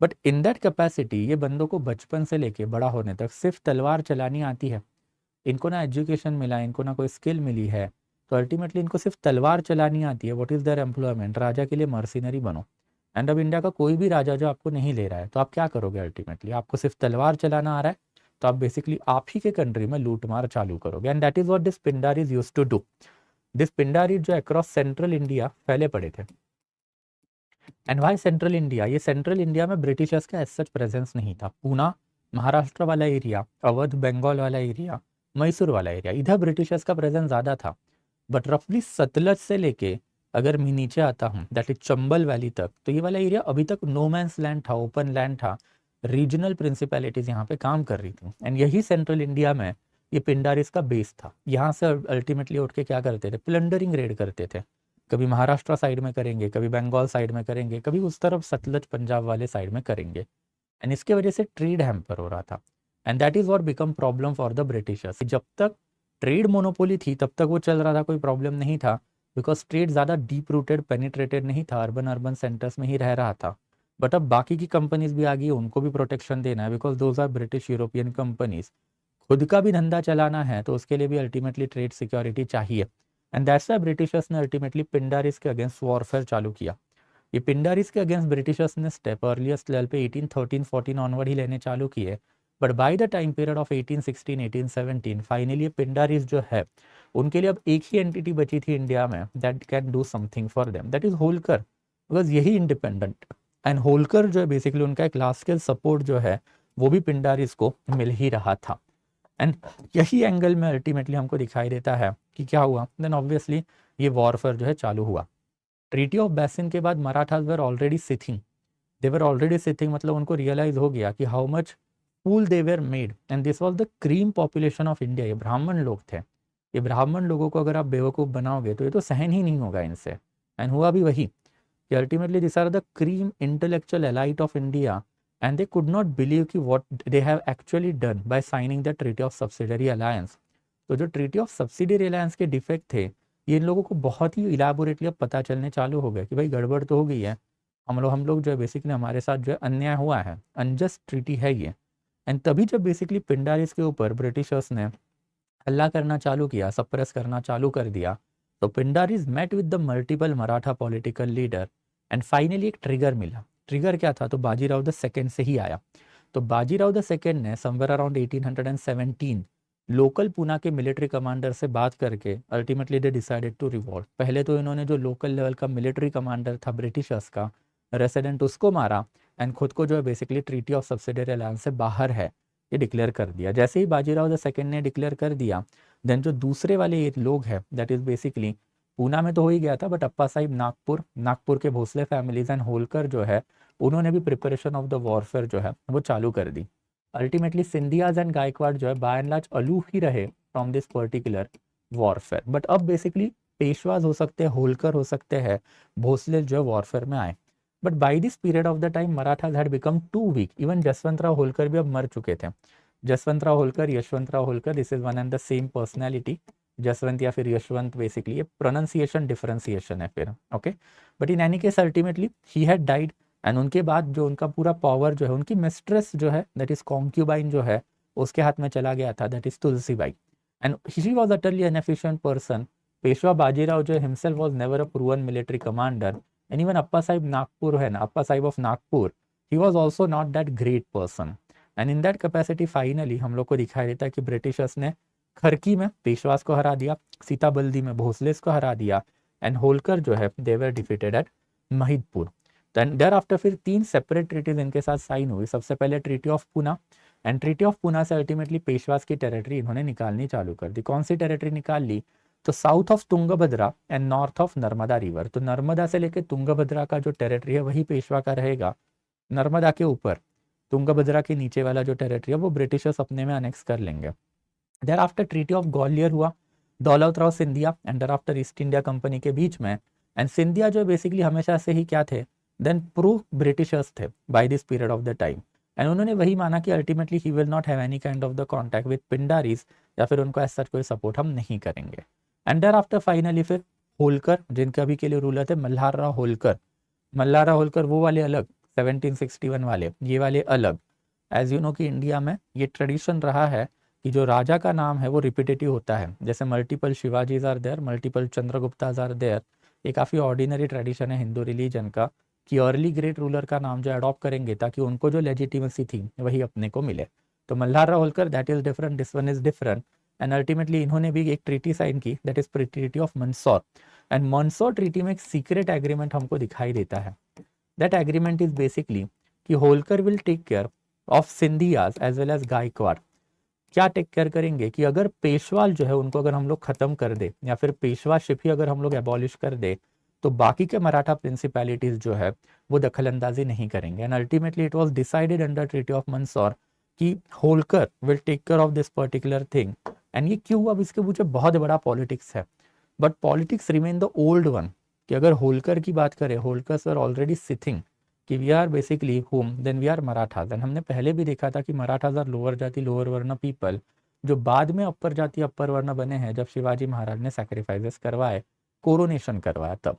बट इन दैट कैपेसिटी ये बंदों को बचपन से लेके बड़ा होने तक सिर्फ तलवार चलानी आती है. इनको ना एजुकेशन मिला, इनको ना कोई स्किल मिली है, तो अल्टीमेटली इनको सिर्फ तलवार चलानी आती है. What is there employment? राजा के लिए मर्सिनरी बनो. एंड अब इंडिया का कोई भी राजा जो आपको नहीं ले रहा है तो आप क्या करोगे? अल्टीमेटली आपको सिर्फ तलवार चलाना आ रहा है तो आप बेसिकली आप ही के कंट्री में लूटमार चालू करोगे. And that is what this Pindaris used to do. This Pindaris जो अक्रॉस सेंट्रल इंडिया फैले पड़े थे. And why central India? ये सेंट्रल इंडिया में ब्रिटिशर्स का एज सच प्रेजेंस नहीं था. पूना, महाराष्ट्र वाला एरिया, अवध, बंगाल वाला एरिया, मैसूर वाला एरिया, इधर ब्रिटिशर्स का प्रेजेंस ज़्यादा था. बट रफली सतलज से लेके अगर मैं नीचे आता हूँ दैट इज चंबल वैली तक, तो ये वाला एरिया अभी तक नो मैंस लैंड था, ओपन लैंड था. रीजनल प्रिंसिपैलिटीज यहाँ पे काम कर रही थी, एंड यही सेंट्रल इंडिया में ये पिंडारिस का बेस था। यहाँ से अल्टीमेटली उठ के क्या करते थे, प्लंडरिंग रेड करते थे। कभी महाराष्ट्र साइड में करेंगे, कभी बंगाल साइड में करेंगे, कभी उस तरफ सतलज पंजाब वाले साइड में करेंगे, एंड इसके वजह से ट्रेड हैम्पर हो रहा था। And that is what become problem for the Britishers. जब तक ट्रेड मोनोपोली थी तब तक वो चल रहा था, कोई प्रॉब्लम नहीं था, बिकॉज ट्रेड ज़्यादा डीप रूटेड पेनिट्रेटेड नहीं था, अर्बन सेंटर्स में ही रह रहा था। बट अब बाकी की कंपनीज भी आ गई, उनको भी प्रोटेक्शन देना है, because those are British European companies. खुद का भी धंधा चलाना है तो उसके लिए भी अल्टीमेटली ट्रेड सिक्योरिटी चाहिए। एंड दैट्स व्हाई ब्रिटिशर्स ने अल्टीमेटली पिंडारिस के अगेंस्ट वॉरफेयर चालू किया। ये पिंडारिस के अगेंस्ट ब्रिटिशर्स ने स्टेप अर्लीस्ट लेवल पे 1813-14 ऑनवर्ड ही लेने चालू किए, but by the time period of 1816-1817 finally Pindaris जो है उनके लिए अब एक ही एंटिटी बची थी इंडिया में that can do something for them, that is Holkar, because यही इंडिपेंडेंट। एंड होलकर जो है बेसिकली उनका एक लार्ज स्केल सपोर्ट जो है वो भी पिंडारिस को मिल ही रहा था। एंड यही एंगल में अल्टीमेटली हमको दिखाई देता है कि क्या हुआ, देन ऑब्वियसली ये वॉरफेयर जो है चालू हुआ। ट्रीटी ऑफ बेसिन के बाद Marathas were already seething, they were already seething, मतलब उनको रियलाइज हो गया कि how much fool they were made, and this was the cream population of India. ये ब्राह्मण लोग थे, ये ब्राह्मण लोगों को अगर आप बेवकूफ़ बनाओगे तो ये तो सहन ही नहीं होगा इनसे। एंड हुआ भी वही कि ultimately this are the cream intellectual elite of India, and they could not believe कि what they have actually done by signing the treaty of subsidiary alliance. तो जो ट्रीटी ऑफ सब्सिडरी अलायंस के defect थे ये इन लोगों को बहुत ही elaborately अब पता चलने चालू हो गया कि भाई गड़बड़ तो हो गई है, हम लोग जो है बेसिकली हमारे साथ जो है अन्याय हुआ है, अनजस्ट ट्रीटी है ये। एंड तभी जब बेसिकली पिंडारिस के ऊपर ब्रिटिशर्स ने हल्ला करना चालू किया, सप्रेस करना चालू कर दिया, तो Pindaris met with the multiple Maratha political leader, and finally एक ट्रिगर मिला। ट्रिगर क्या था, तो बाजीराव द सेकेंड से ही आया। तो बाजीराव द सेकेंड ने समवेयर अराउंड 1817 लोकल पूना के मिलिट्री कमांडर से बात करके ultimately they decided to revolt. पहले तो इन्होंने जो लोकल लेवल का मिलिट्री कमांडर था ब्रिटिशर्स का रेसिडेंट, उसको मारा, एंड खुद को जो है basically treaty of subsidiary alliance से बाहर है ये डिक्लेयर कर दिया। जैसे ही बाजीराव द सेकेंड ने डिक्लेयर कर दिया, देन जो दूसरे वाले ये लोग हैं दैट इज बेसिकली पूना में तो हो ही गया था, बट अप्पा साहिब नागपुर के भोसले फैमिलीज एंड होलकर जो है उन्होंने भी प्रिपरेशन ऑफ द वॉरफेयर जो है वो चालू कर दी। अल्टीमेटली सिंधियाज एंड गायकवाड़ जो है बाय एंड लार्ज अलूफ ही रहे from this particular warfare, but अब बेसिकली पेशवाज हो सकते हैं, होलकर हो सकते हैं, भोसले जो है वॉरफेयर में आए। But by this period of the time Marathas had become too weak, even Jaswantrao Holkar भी अब मर चुके थे। Jaswantrao Holkar, Yashwantrao Holkar, this is one and the same personality, Jaswant या फिर यशवंत, बेसिकली ये प्रोनाउंसिएशन डिफरेंशिएशन है फिर, okay. But in any case ultimately he had died, and उनके बाद जो उनका पूरा पावर जो है उनकी मिस्ट्रेस जो है दैट इज कॉन्क्यूबाइन जो है उसके हाथ में चला गया था, that is Tulsibai, and she was utterly inefficient person. Peshwa Bajirao जो himself was never a proven military commander, and even Appa Sahib Nagpur है ना, Appa Sahib of Nagpur, he was also not that great person. And in that capacity finally हम लोग को दिखाई देता है कि ब्रिटिशर्स ने खरकी में पेशवास को हरा दिया, सीताबल्दी में भोसलेस को हरा दिया, एंड होलकर जो है they were defeated at Mahidpur. Thereafter फिर 3 सेपरेट ट्रीटीज इनके साथ साइन हुई। सबसे पहले treaty of Poona, and treaty of Poona से अल्टीमेटली पेशवास की टेरिटरी इन्होंने निकालनी चालू कर दी। कौन सी टेरिटरी निकाल ली, तो south of Tungabhadra and north of Narmada river. तो नर्मदा से लेकर तुंगभद्रा का जो टेरिटरी है वही पेशवा का रहेगा, नर्मदा के ऊपर तुंगभद्रा के नीचे वाला जो टेरिटरी है वो ब्रिटिशर्स अपने में अनेक्स कर लेंगे। Thereafter treaty of Gwalior हुआ Daulat Rao Scindia and thereafter East India company के बीच में, एंड सिंधिया जो बेसिकली हमेशा से ही क्या थे, देन प्रो ब्रिटिशर्स थे by this period of the time, and उन्होंने वही माना कि ultimately he will not have any kind of the contact with Pindaris, या फिर उनको ऐसा कोई सपोर्ट हम नहीं करेंगे। एंड देयर आफ्टर फाइनली फिर होलकर, जिनके अभी के लिए रूलर थे मल्हार राव होलकर। मल्हार राव होलकर वो वाले अलग, 1761 वाले, ये वाले अलग। एज यू नो कि इंडिया में ये ट्रेडिशन रहा है कि जो राजा का नाम है वो रिपीटेटिव होता है, जैसे multiple Shivajis are there, multiple Chandraguptas are there. ये काफ़ी ऑर्डिनरी ट्रेडिशन है हिंदू रिलीजन का कि अर्ली ग्रेट रूलर का नाम जो अडॉप्ट करेंगे ताकि उनको जो लेजिटिमेसी थी वही अपने को मिले। तो Malhar Rao Holkar that is different, this one is different, and ultimately इन्होंने भी एक ट्रीटी साइन की that is treaty of Mandsaur. And Mandsaur treaty में एक सीक्रेट एग्रीमेंट हमको दिखाई देता है। दैट एग्रीमेंट इज बेसिकली कि Holkar will take care of Scindias as well as Gaekwad. क्या टेक केयर करेंगे कि अगर पेशवाल जो है उनको अगर हम लोग खत्म कर दे, या फिर पेशवाशिप ही अगर हम लोग एबॉलिश कर दे, तो बाकी के मराठा प्रिंसिपैलिटीज जो है वो दखल अंदाजी नहीं करेंगे। And ultimately it was decided under treaty of Mandsaur कि Holkar will take care of this particular thing. And ये क्यों, अब इसके पीछे बहुत बड़ा पॉलिटिक्स है, but politics remain the old one. कि अगर होलकर की बात करें, होलकर सर ऑलरेडी सिथिंग कि we are basically home then we are Marathas. And हमने पहले भी देखा था कि मराठाज आर लोअर जाति लोअर वर्ण पीपल, जो बाद में अपर जाति अपर वर्ण बने हैं जब शिवाजी महाराज ने सैक्रिफाइसेस करवाए, कोरोनेशन करवाया तब।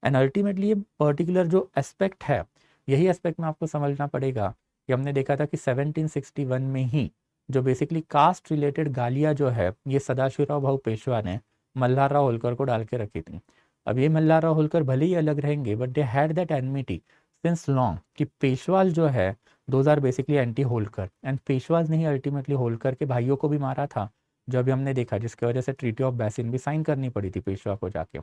एंड अल्टीमेटली ये पर्टिकुलर जो एस्पेक्ट है, यही एस्पेक्ट में आपको समझना पड़ेगा कि हमने देखा था कि 1761 में ही जो बेसिकली कास्ट रिलेटेड गालियाँ जो है ये सदाशिवराव भाऊ पेशवा ने मल्हारराव होलकर को डाल के रखी थी। अब ये मल्हारराव होलकर भले ही अलग रहेंगे but they had that enmity since long कि पेशवाल जो है those are basically anti Holkar. And Peshwas ने ही अल्टीमेटली होलकर के भाइयों को भी मारा था, जो अभी हमने देखा, जिसकी वजह से ट्रीटी ऑफ बैसिन भी साइन करनी पड़ी थी पेशवा को जाके।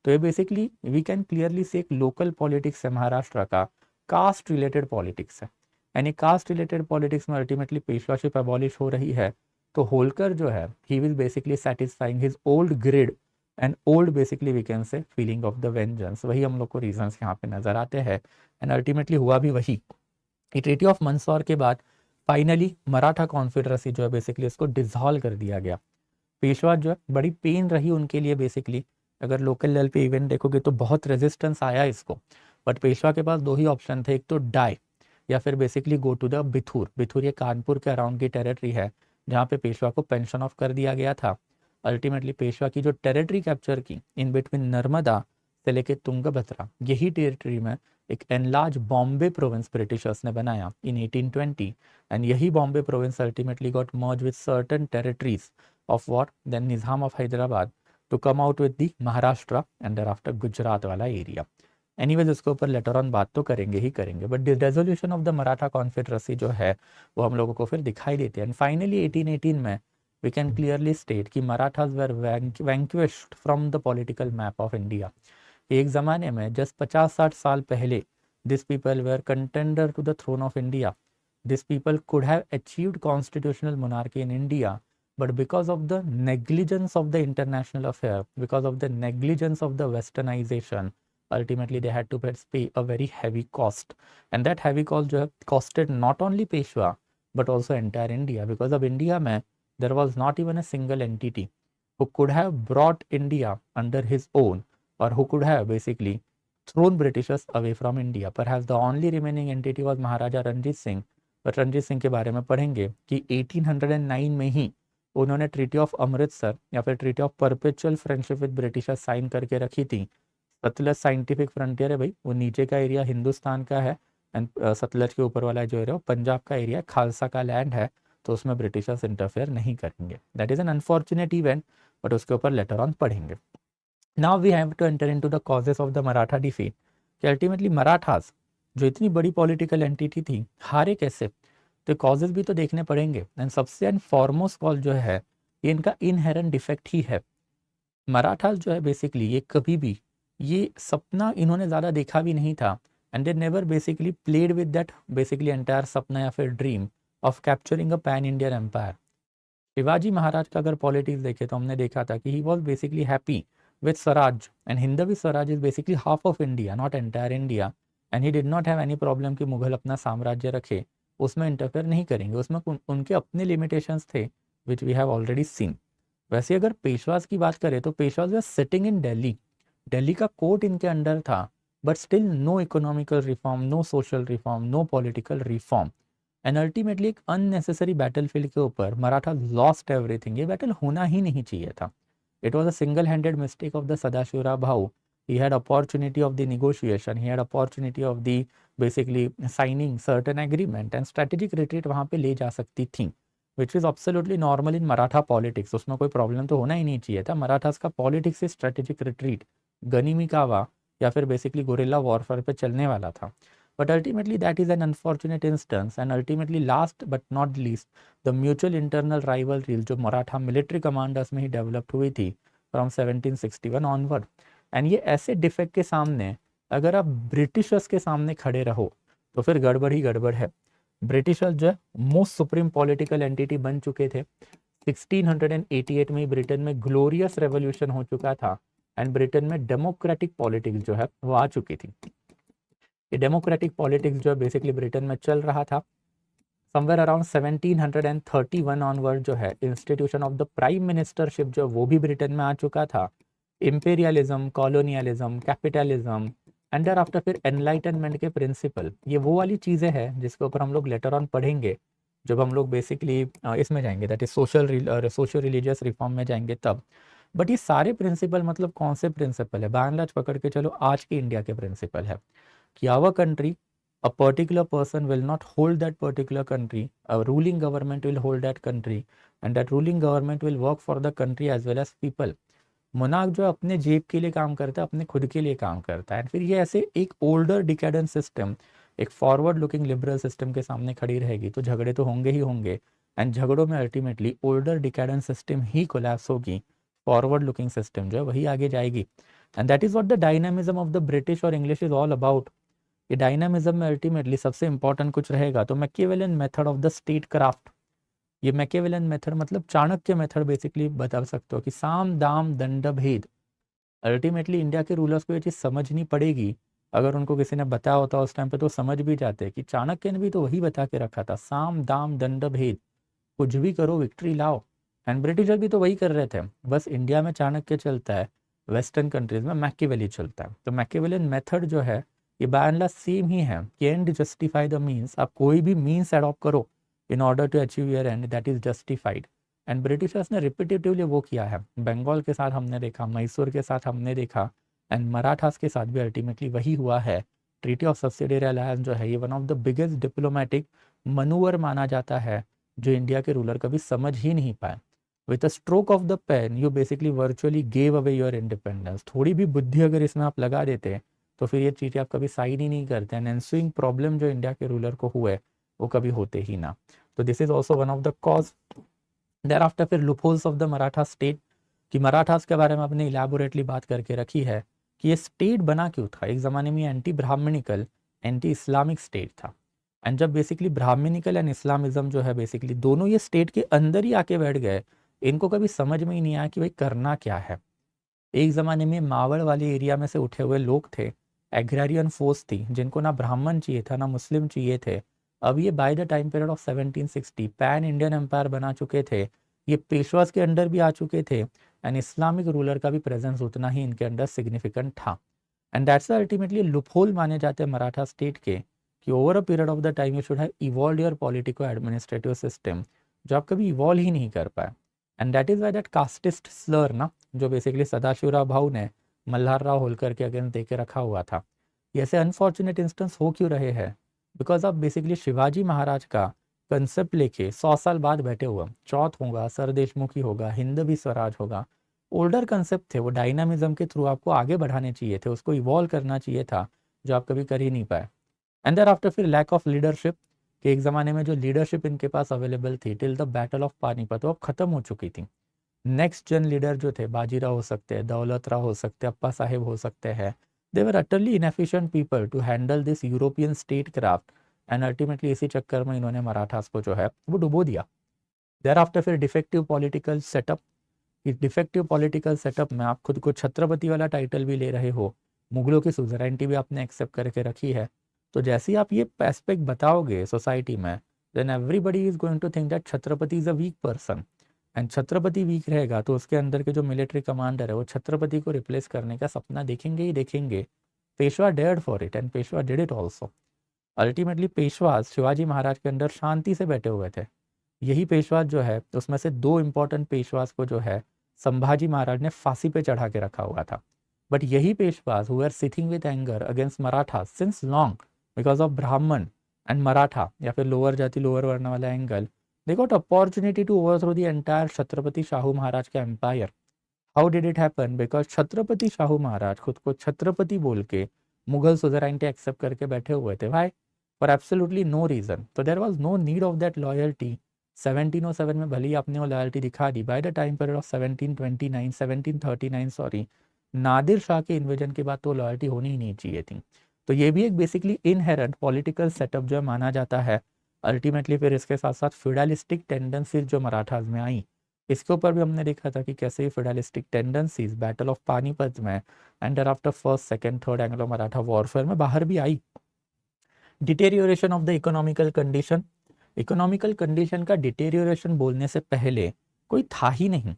तो ये बेसिकली वी कैन क्लियरली से एक लोकल पॉलिटिक्स है महाराष्ट्र का, कास्ट रिलेटेड पॉलिटिक्स है। यानी कास्ट रिलेटेड पॉलिटिक्स में अल्टीमेटली पेशवाशिप अबॉलिश हो रही है, तो होलकर जो है he will basically satisfying his old grudge and old basically we can say feeling of the vengeance. वही हम लोग को रीजंस यहाँ पे नजर आते हैं। एंड अल्टीमेटली हुआ भी वही कि ट्रीटी ऑफ मंदसौर के बाद फाइनली मराठा कॉन्फेडरेसी जो है बेसिकली इसको डिसॉल्व कर दिया गया। पेशवा जो है बड़ी पेन रही उनके लिए बेसिकली, अगर लोकल लेवल पे इवेंट देखोगे तो बहुत रेजिस्टेंस आया इसको, बट पेशवा के पास दो ही ऑप्शन थे, एक तो डाई या फिर बेसिकली गो टू द बिथुर। बिथुर ये कानपुर के अराउंड की टेरिटरी है जहाँ पे पेशवा को पेंशन ऑफ कर दिया गया था। अल्टीमेटली पेशवा की जो टेरिटरी कैप्चर की इन बिटवीन नर्मदा से लेके तुंगभद्रा, यही टेरिटरी में एक एनलार्ज बॉम्बे प्रोविंस ब्रिटिशर्स ने बनाया इन 1820। एंड यही Bombay province ultimately got merge with certain territories of what then Nizam of Hyderabad to come out with the Maharashtra and thereafter Gujarat वाला एरिया। एनीवेज उसके ऊपर लेटर ऑन बात तो करेंगे ही करेंगे, but dissolution of the Maratha confederacy जो है वो हम लोगों को फिर दिखाई देती है। एंड फाइनली 1818 में वी कैन क्लियरली स्टेट कि Marathas were vanquished from the political map of India. एक ज़माने में जस्ट 50-60 साल पहले this people were contender to the throne of India. This people could have achieved constitutional monarchy in India, but because of the negligence of the international affair, because of the negligence of the westernization, ultimately they had to pay a very heavy cost. And that heavy cost जो है costed not only Peshwa but also entire India, because of India में there was not even a single entity who could have brought India under his own or who could have basically thrown Britishers away from India. Perhaps the only remaining entity was Maharaja Ranjit Singh, but Ranjit Singh के बारे में पढ़ेंगे कि 1809 में ही उन्होंने treaty of Amritsar या फिर treaty of perpetual friendship with Britishers sign करके रखी थी। सतलज साइंटिफिक फ्रंटियर है भाई, वो नीचे का एरिया हिंदुस्तान का है एंड सतलज के ऊपर वाला जो एरिया वो पंजाब का एरिया, खालसा का लैंड है, तो उसमें ब्रिटिशर्स इंटरफेयर नहीं करेंगे। That is an unfortunate event, but उसके ऊपर लेटर ऑन पढ़ेंगे। Now we have to enter into the causes of the Maratha defeat कि अल्टीमेटली मराठास जो इतनी बड़ी पॉलिटिकल एंटिटी थी हारे कैसे, तो कॉजेज भी तो देखने पड़ेंगे। एंड सबसे एंड फॉरमोस्ट कॉज जो है ये इनका इनहेरेंट डिफेक्ट ही है। मराठास जो है बेसिकली ये कभी भी ये सपना इन्होंने ज़्यादा देखा भी नहीं था, and they never basically played with that basically entire सपना या फिर dream of capturing a pan Indian empire. Shivaji Maharaj का अगर पॉलिटिक्स देखे तो हमने देखा था कि he was basically happy with swaraj, and Hindavi swaraj is basically half of India not entire India. And he did not have any problem कि मुगल अपना साम्राज्य रखे, उसमें इंटरफेयर नहीं करेंगे, उसमें उनके अपने लिमिटेशंस थे which we have already seen. वैसे अगर पेशवाज की बात करें तो Peshwas were sitting in Delhi, Delhi का कोर्ट इनके अंडर था, but still no economical reform, no social reform, no political reform. And ultimately एक अननेसेसरी बैटलफील्ड के ऊपर मराठा लॉस्ट एवरीथिंग। ये बैटल होना ही नहीं चाहिए था। It was a single handed mistake of the Sadashivrao Bhau. He had opportunity of the negotiation, he had opportunity of the basically signing certain agreement, and strategic retreat वहाँ पे ले जा सकती थी, which is absolutely normal in Maratha politics। उसमें कोई problem तो होना ही नहीं चाहिए था। मराठास का पॉलिटिक्स से स्ट्रेटेजिक रिट्रीट गनीमी कावा या फिर बेसिकली गोरिल्ला वॉरफेयर पे चलने वाला था, but ultimately that is an unfortunate instance. And ultimately last but not least the mutual internal rivalry जो मराठा मिलिट्री कमांडर्स में ही डेवलप्ड हुई थी फ्रॉम 1761 ऑनवर्ड। एंड ये ऐसे डिफेक्ट के सामने अगर आप ब्रिटिशर्स के सामने खड़े रहो तो फिर गड़बड़ ही गड़बड़ है। ब्रिटिशर्स जो है मोस्ट सुप्रीम पॉलिटिकल एंटिटी बन चुके थे। 1688 में ब्रिटेन में ग्लोरियस रेवोल्यूशन हो चुका था, एंड ब्रिटेन में डेमोक्रेटिक पॉलिटिक्स जो है वो आ चुकी थी। ये डेमोक्रेटिक पॉलिटिक्स जो है बेसिकली ब्रिटेन में चल रहा था। समवेयर अराउंड 1731 ऑनवर्ड जो है institution of the prime ministership जो वो भी ब्रिटेन में आ चुका था। Imperialism, colonialism, capitalism and thereafter फिर एनलाइटनमेंट के प्रिंसिपल, ये वो वाली चीज़ें हैं जिसके ऊपर हम लोग लेटर ऑन पढ़ेंगे जब हम लोग बेसिकली इसमें जाएंगे, that is social religious reform में जाएंगे तब। बट ये सारे प्रिंसिपल मतलब कौन से प्रिंसिपल है, बाय एंड लार्ज पकड़ के चलो आज के इंडिया के प्रिंसिपल है कि our country, a particular person will not hold that particular country, a ruling government will hold that country and that ruling government will work for the country as well as people। Monarch जो अपने जेब के लिए काम करता है, अपने खुद के लिए काम करता है। एंड फिर ये ऐसे एक ओल्डर डिकेडेंट सिस्टम एक फॉरवर्ड लुकिंग लिबरल सिस्टम के सामने खड़ी रहेगी तो झगड़े तो होंगे ही होंगे। एंड झगड़ों में अल्टीमेटली ओल्डर डिकेडेंट सिस्टम ही कोलैप्स होगी, फॉरवर्ड लुकिंग सिस्टम जो है वही आगे जाएगी। And that is what the dynamism of the British और इंग्लिश इज ऑल अबाउट। ये डायनामिज्म में अल्टीमेटली सबसे इंपॉर्टेंट कुछ रहेगा तो Machiavellian method of the state craft. ये मैकियावेलियन मेथड मतलब चाणक्य मेथड बेसिकली बता सकते हो कि साम दाम दंड भेद। अल्टीमेटली इंडिया के रूलर्स को ये चीज़ समझनी पड़ेगी। अगर उनको किसी ने बताया होता उस टाइम पे तो समझ भी जाते कि चाणक्य ने भी तो वही बता के रखा था, साम दाम दंड भेद, कुछ भी करो विक्ट्री लाओ। एंड ब्रिटिशर भी तो वही कर रहे थे, बस इंडिया में चाणक्य चलता है, वेस्टर्न कंट्रीज में मैकियावेली चलता है। तो मैकियावेलियन मेथड जो है ये बाय एंड लार्ज सेम ही है कि एंड जस्टिफाई द मीन्स। आप कोई भी मीन्स एडॉप्ट करो in order to achieve your end, that is justified. And Britishers ने रिपीटेटिवली वो किया है, बंगाल के साथ हमने देखा, मैसूर के साथ हमने देखा एंड मराठास के साथ भी अल्टीमेटली वही हुआ है। ट्रीटी ऑफ सब्सिडियरी अलायंस जो है ये one of the biggest diplomatic manoeuvre माना जाता है जो इंडिया के रूलर कभी समझ ही नहीं पाए। With a stroke of the pen you basically virtually gave away your independence. थोड़ी भी बुद्धि अगर इसमें आप लगा देते तो फिर ये चीज़ें आप कभी साइन ही नहीं करते एंड एंसुइंग प्रॉब्लम जो इंडिया के रूलर को हुए वो कभी होते ही ना। तो this is also one of the cause. Thereafter फिर loopholes of the Maratha state, कि मराठास के बारे में आपने इलेबोरेटली बात करके रखी है कि ये स्टेट बना क्यों था। एक ज़माने में anti Brahmanical anti Islamic state था। एंड जब बेसिकली ब्राह्मणिकल एंड इस्लामिज्म जो है बेसिकली दोनों ये स्टेट के अंदर ही आके बैठ गए, इनको कभी समझ में ही नहीं आया कि भाई करना क्या है। एक ज़माने में मावड़ वाले एरिया में से उठे हुए लोग थे, एग्रेरियन फोर्स थी जिनको ना ब्राह्मण चाहिए था ना मुस्लिम चाहिए थे। अब ये by the time period of 1760 pan Indian empire बना चुके थे, ये पेशवास के अंडर भी आ चुके थे एंड इस्लामिक रूलर का भी प्रेजेंस उतना ही इनके अंडर सिग्निफिकेंट था। एंड दैट्स अल्टीमेटली लूपहोल माने जाते हैं मराठा स्टेट के कि over a period of the time you should have evolve your politico administrative system, जो आप कभी इवॉल्व ही नहीं कर पाए। And that is why that casteist slur ना जो बेसिकली सदाशिवराव भाऊ ने मल्हार राव होलकर के अगेंस्ट दे के रखा हुआ था, ये ऐसे अनफॉर्चुनेट इंस्टेंस हो क्यों रहे हैं? बिकॉज आप बेसिकली शिवाजी महाराज का कंसेप्ट लेके 100 साल बाद बैठे हुए, चौथ होगा, सर देशमुखी होगा, हिंदवी स्वराज होगा, ओल्डर कंसेप्ट थे, वो डायनामिज्म के थ्रू आपको आगे बढ़ाने चाहिए थे, उसको इवॉल्व करना चाहिए था, जो आप कभी कर ही नहीं पाए। एंड देयर आफ्टर फिर लैक ऑफ लीडरशिप, कि एक ज़माने में जो लीडरशिप इनके पास अवेलेबल थी till the battle of Panipat वो ख़त्म हो चुकी थी। नेक्स्ट जन लीडर जो थे बाजीराव हो सकते हैं, दौलत राव हो सकते हैं, अप्पा साहेब हो सकते हैं, they were utterly inefficient people to handle this European state craft. And ultimately इसी चक्कर में इन्होंने मराठास को जो है वो डुबो दिया। देयर आफ्टर फिर डिफेक्टिव पॉलिटिकल सेटअप, इस डिफेक्टिव पॉलिटिकल सेटअप में आप खुद को छत्रपति वाला टाइटल भी ले रहे हो, मुगलों की सुजरेंटी भी आपने एक्सेप्ट करके रखी है, तो जैसे ही आप ये एस्पेक्ट बताओगे सोसाइटी में, then everybody is going to think that Chhatrapati is a weak person. And Chhatrapati weak रहेगा तो उसके अंदर के जो मिलिट्री कमांडर है वो छत्रपति को रिप्लेस करने का सपना देखेंगे ही देखेंगे। Peshwa dared for it and Peshwa did it also. Ultimately Peshwas Shivaji Maharaj के अंदर शांति से बैठे हुए थे। यही पेशवाज जो है उसमें से 2 इंपॉर्टेंट पेशवाज को जो है संभाजी महाराज ने फांसी पे चढ़ा के रखा हुआ था। बट यही Peshwas who are sitting with anger against Maratha since long because of Brahmin and Maratha या फिर लोअर जाति लोअर वर्ण वाला angle, they got opportunity to overthrow the entire Chhatrapati Shahu Maharaj का empire. How did it happen? Because Chhatrapati Shahu Maharaj खुद को छत्रपति बोल के मुगल सुजराइनिटी एक्सेप्ट करके बैठे हुए थे भाई, फॉर एब्सोल्युटली नो रीजन। तो there was no need of that loyalty. 1707 में भले ही आपने वो लॉयल्टी दिखा दी, by the time period of 1739 sorry, Nadir Shah के इन्वेजन के बाद तो लॉयल्टी होनी ही नहीं चाहिए थी। तो ये भी एक बेसिकली इनहेरेंट पॉलिटिकल सेटअप जो माना जाता है। अल्टीमेटली फिर इसके साथ साथ फ्यूडलिस्टिक टेंडेंसीज जो मराठाज में आई, इसके ऊपर भी हमने देखा था कि कैसे federalistic tendencies battle of Panipat में and after first second third Anglo Maratha warfare में बाहर भी आई। Deterioration of the economical condition, economical condition का डिटेरियोरेशन बोलने से पहले कोई था ही नहीं।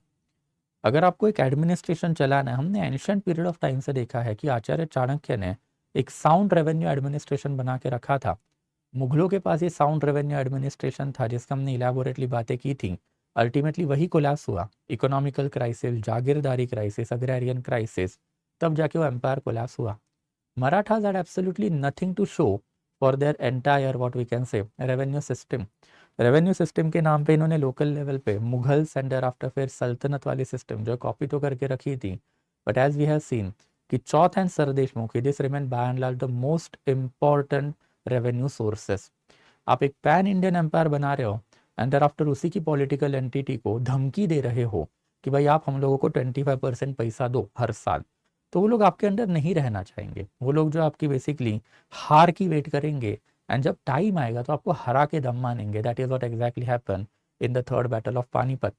अगर आपको एक एडमिनिस्ट्रेशन चलाना है, हमने एंशिएंट पीरियड ऑफ टाइम से देखा है कि आचार्य चाणक्य ने एक साउंड रेवेन्यू एडमिनिस्ट्रेशन बना के रखा था। मुगलों के पास ये साउंड रेवेन्यू एडमिनिस्ट्रेशन था जिसका हमने इलेबोरेटली बातें की थी। अल्टीमेटली वही कोलैप्स हुआ, economical crisis, jagirdari crisis, agrarian crisis, तब जाके वो एम्पायर कोलैप्स हुआ। Marathas had absolutely nothing to show for their entire what we can say revenue system. Revenue system के नाम पे इन्होंने लोकल लेवल पे मुगल्स एंड आफ्टर फिर सल्तनत वाली सिस्टम जो कॉपी तो करके रखी थी, but as we have seen कि chauth and sardeshmukh this remain by and large the most important revenue sources. आप एक पैन इंडियन एम्पायर बना रहे हो एंड आफ्टर उसी की पॉलिटिकल एंटिटी को धमकी दे रहे हो कि भाई आप हम लोगों को 25% पैसा दो हर साल, तो वो लोग आपके अंडर नहीं रहना चाहेंगे। वो लोग जो आपकी बेसिकली हार की वेट करेंगे एंड जब टाइम आएगा तो आपको हरा के दम मानेंगे। That is what exactly happen in the third battle of Panipat.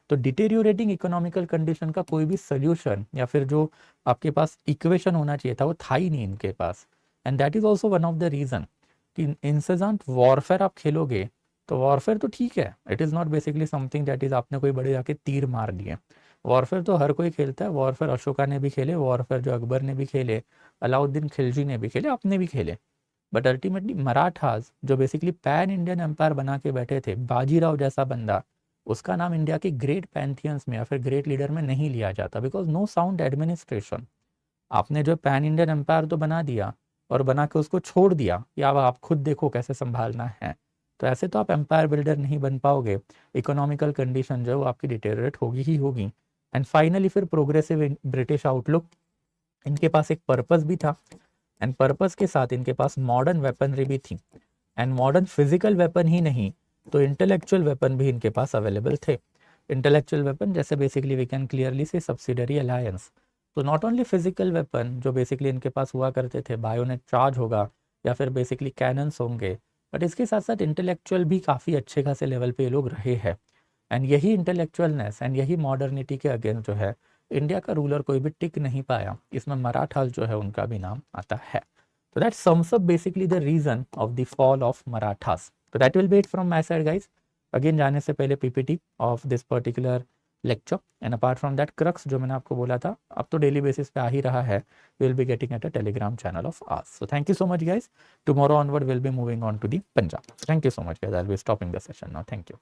तो डिटेरियोरेटिंग इकोनॉमिकल कंडीशन का कोई भी सोल्यूशन या फिर जो आपके पास इक्वेशन होना चाहिए था वो था ही नहीं इनके पास। And that is also one of the reason कि इंसेजेंट वॉरफेयर आप खेलोगे तो वॉरफेयर तो ठीक है, it is not basically something that is आपने कोई बड़े जाके तीर मार दिए। वॉरफेयर तो हर कोई खेलता है, वॉरफेयर अशोका ने भी खेले, वॉरफेयर जो अकबर ने भी खेले, अलाउद्दीन खिलजी ने भी खेले, आपने भी खेले। बट अल्टीमेटली मराठास जो बेसिकली पैन इंडियन एम्पायर बना के बैठे थे, बाजीराव जैसा बंदा, उसका नाम इंडिया के ग्रेट पैंथियंस में या फिर ग्रेट लीडर में नहीं लिया जाता बिकॉज नो साउंड एडमिनिस्ट्रेशन। आपने जो पैन इंडियन एम्पायर तो बना दिया और बना के उसको छोड़ दिया कि अब आप खुद देखो कैसे संभालना है, तो ऐसे तो आप एम्पायर बिल्डर नहीं बन पाओगे। इकोनॉमिकल कंडीशन जो है वो आपकी डिटेरियोरेट होगी ही होगी। एंड फाइनली फिर प्रोग्रेसिव ब्रिटिश आउटलुक, इनके पास एक पर्पस भी था एंड पर्पस के साथ इनके पास मॉडर्न वेपनरी भी थी एंड मॉडर्न फिजिकल वेपन ही नहीं तो इंटेलेक्चुअल वेपन भी इनके पास अवेलेबल थे। इंटेलेक्चुअल वेपन जैसे बेसिकली वी कैन क्लियरली से सब्सिडरी अलायंस, तो नॉट ओनली फिजिकल वेपन जो बेसिकली इनके पास हुआ करते थे, बायोनेट चार्ज होगा या फिर बेसिकली कैनन्स होंगे, बट इसके साथ साथ इंटेलेक्चुअल भी काफ़ी अच्छे खासे लेवल पे ये लोग रहे हैं। एंड यही इंटेलेक्चुअलनेस एंड यही मॉडर्निटी के अगेंस्ट जो है इंडिया का रूलर कोई भी टिक नहीं पाया, इसमें मराठास जो है उनका भी नाम आता है। तो that sums up basically the reason of the fall of Marathas. तो that will be it from my side guys. Again जाने से पहले PPT of this particular lecture and apart from that crux जो मैंने आपको बोला था अब तो डेली बेसिस पे आ ही रहा है, will be getting at a telegram channel of ours. So thank you so much guys, tomorrow onward will be moving on to the Punjab. Thank you so much guys, I will be stopping the session now, thank you.